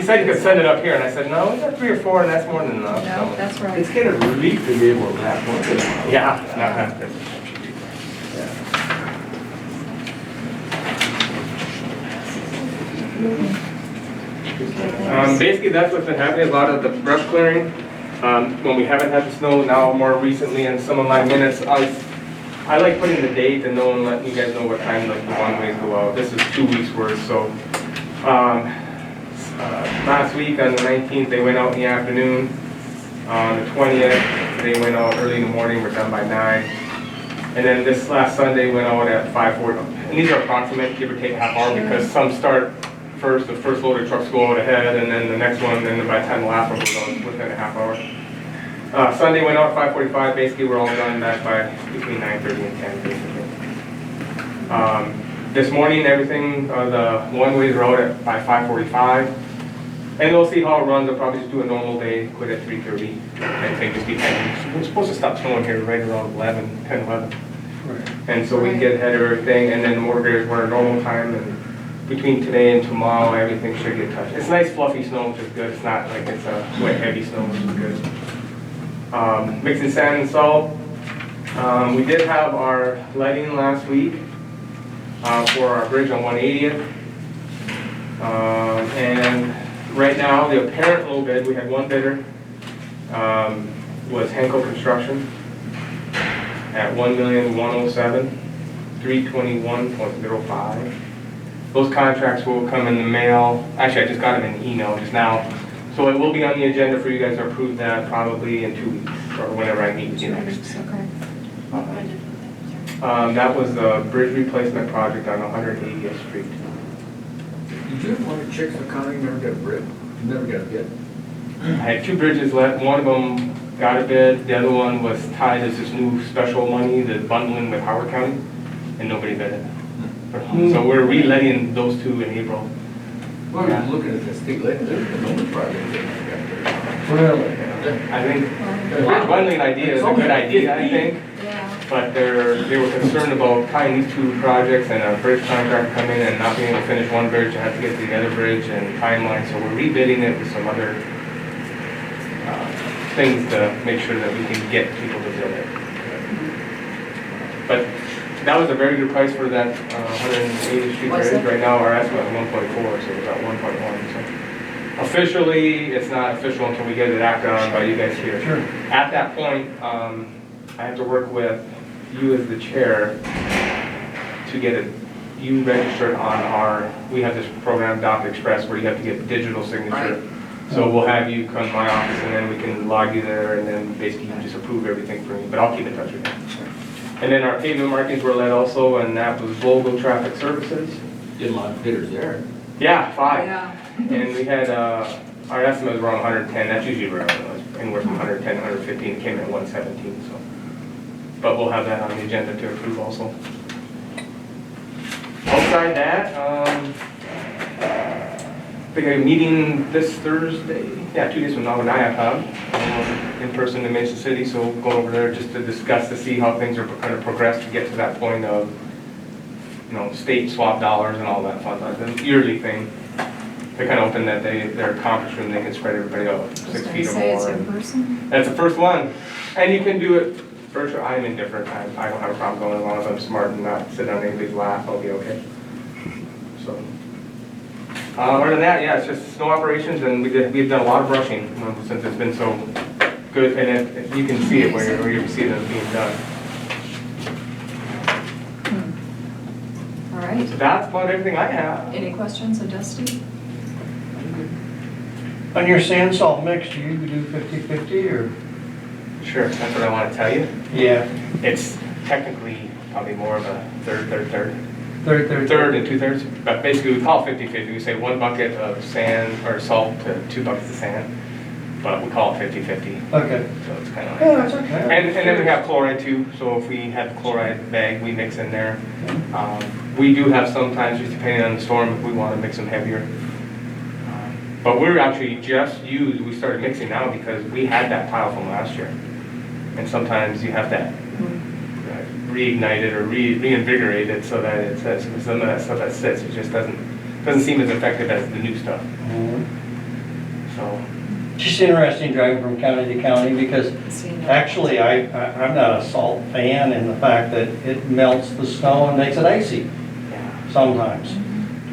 S10: said he could send it up here, and I said, no, we got 3 or 4, and that's more than enough.
S1: No,
S10: So,
S1: that's right.
S2: It's kind of a relief to be able to have one of them.
S10: yeah, no, that's good. Basically, that's what's been happening, a lot of the brush clearing. When we haven't had the snow now more recently, in some of my minutes, I like putting the date and knowing, letting you guys know what time the one-ways go out. This is 2 weeks worth, so. Last week on the 19th, they went out in the afternoon. On the 20th, they went out early in the morning, we're done by 9. And then this last Sunday went out at 5:40. And these are approximate, give or take half hour, because some start first, the first load of trucks go out ahead, and then the next one, then by the time the last one goes out, within a half hour. Sunday went out at 5:45, basically we're all done back by between 9:30 and 10, basically. This morning, everything, the one-ways are out by 5:45. And we'll see how it runs. I'll probably just do a normal day, quit at 3:30. I think just be 10. We're supposed to stop snowing here right around 10, 11. And so we can get ahead of everything, and then the motor graders were a normal time, and between today and tomorrow, everything should get touched. It's nice fluffy snow, which is good. It's not like it's a wet, heavy snow, which is good. Mixing sand and salt. We did have our lighting last week for our bridge on 180th. And right now, the apparent low bid, we had one bidder, was Henkel Construction at $1,107,321.05. Those contracts will come in the mail. Actually, I just got them in email just now. So it will be on the agenda for you guys to approve that probably in 2 weeks or whenever I meet with you next.
S1: Okay.
S10: That was the bridge replacement project on 180th Street.
S2: Did you ever want to check the county, never got a bid? Never got a bid?
S10: I had 2 bridges left. One of them got a bid. The other one was tied as this new special money, the bundling with Howard County, and nobody bid it. So we're re-letting those 2 in April.
S2: Well, I'm looking at the state legislature, there's the only project that got
S3: Really?
S10: I think the bridge bundling idea is a good idea, I think.
S1: Yeah.
S10: But they were concerned about tying these 2 projects and a bridge contract come in and not being able to finish one bridge, and have to get to the other bridge and timeline. So we're rebidding it with some other things to make sure that we can get people to bid it. But that was a very good price for that 180th Street
S1: Was
S10: bridge.
S1: it?
S10: Right now, our estimate is 1.4, so it's about 1.1. So officially, it's not official until we get it acted on by you guys here.
S3: Sure.
S10: At that point, I have to work with you as the chair to get you registered on we have this program, Adopt Express, where you have to get digital signature. So we'll have you come to my office and then we can log you there and then basically you just approve everything for me, but I'll keep in touch with you. And then our pavement markings were led also, and that was Vogel Traffic Services.
S2: Did a lot of bidders there.
S10: Yeah, 5.
S1: Yeah.
S10: And we had, our estimate was around 110, that's usually around, anywhere from 110 to 115, it came in at 117, so. But we'll have that on the agenda to approve also. Outside that, I think I'm meeting this Thursday, 2 days from now with NIACOG, in person in Mason City, so we'll go over there just to discuss to see how things are kind of progressed to get to that point of, state swap dollars and all that fun stuff, the yearly thing. They're kind of hoping that their conference room, they can spread everybody out 6 feet or
S1: Say it's
S10: more.
S1: in person?
S10: That's the first one, and you can do it virtual. I'm indifferent, I don't have a problem going as long as I'm smart and not sit on anybody's lap, I'll be okay. So. Other than that, yeah, it's just snow operations, and we've done a lot of brushing since it's been so good, and you can see it where you see it being done.
S1: All right.
S10: So that's about everything I have.
S1: Any questions of Dusty?
S3: On your sand salt mix, do you do 50/50 or?
S10: Sure, that's what I want to tell you.
S3: Yeah.
S10: It's technically probably more of a third and 2/3, but basically we call it 50/50. We say 1 bucket of sand or salt to 2 buckets of sand, but we call it 50/50.
S3: Okay.
S10: So it's kind of
S3: Yeah,
S10: like
S3: that's
S10: that.
S3: okay.
S10: And then we have chloride too, so if we have the chloride bag, we mix in there. We do have sometimes, just depending on the storm, if we want to mix them heavier. But we're actually we started mixing now because we had that pile from last year. And sometimes you have to reignite it or reinvigorate it so that it says, some of that stuff that sits, it just doesn't seem as effective as the new stuff. So.
S3: Just interesting driving from county to county because actually I'm not a salt fan in the fact that it melts the snow and makes it icy sometimes.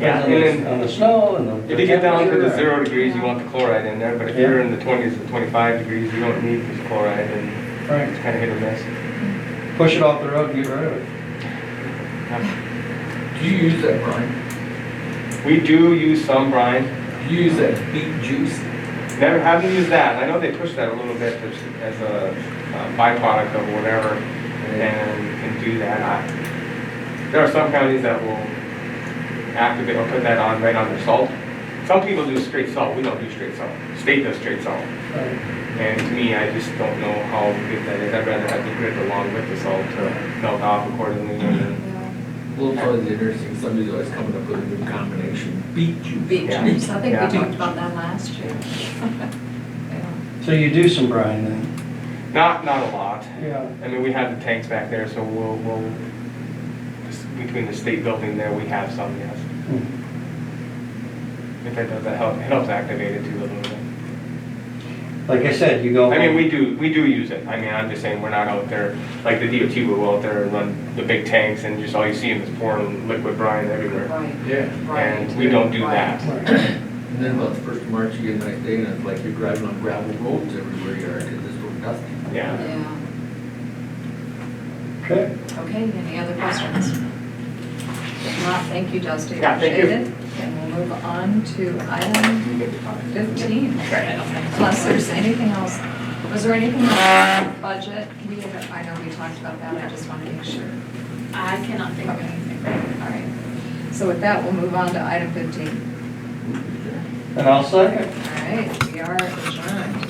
S10: Yeah,
S3: and then on the snow and the
S10: if you get down to the
S3: temperature.
S10: 0 degrees, you want the chloride in there, but if you're in the 20s to 25 degrees, you don't need this chloride, and
S3: Right.
S10: it's kind of hit or miss.
S3: Push it off the road and get rid of it.
S2: Do you use that brine?
S10: We do use some brine.
S2: Do you use that beet juice?
S10: Haven't used that. I know they push that a little bit as a byproduct of whatever, and can do that. There are some counties that will activate or put that on right on their salt. Some people do straight salt. We don't do straight salt. State does straight salt. And to me, I just don't know how good that is. I'd rather have the grit along with the salt to melt off accordingly.
S2: Well, it's always interesting, somebody's always coming up with a new combination. Beet juice.
S1: Beet
S10: Yeah.
S1: juice, I think
S10: Yeah.
S1: we talked about that last year.
S3: So you do some brine then?
S10: Not a lot.
S3: Yeah.
S10: I mean, we have the tanks back there, so we'll between the state building there, we have some, yes. If it does, it helps activate it too a little bit.
S3: Like I said, you go.
S10: I mean, we do use it. I mean, I'm just saying, we're not out there, like the DOT will go out there and run the big tanks and just all you see them is pouring liquid brine everywhere.
S1: Right,
S2: Yeah.
S1: right.
S10: And we don't do that.
S2: And then about the 1st of March, you get a nice day, and it's like you're driving on gravel roads everywhere you are, because it's so dusty.
S10: Yeah.
S1: Yeah.
S3: Okay.
S1: Okay, any other questions? If not, thank you, Dusty.
S10: Yeah, thank you.
S1: Appreciate it. And we'll move on to item 15. Unless there's anything else. Was there anything else on the budget? I know we talked about that, I just want to make sure.
S5: I cannot think of
S1: Okay.
S5: anything.
S1: All right. So with that, we'll move on to item 15.
S3: And I'll second.
S1: All right, we are adjourned.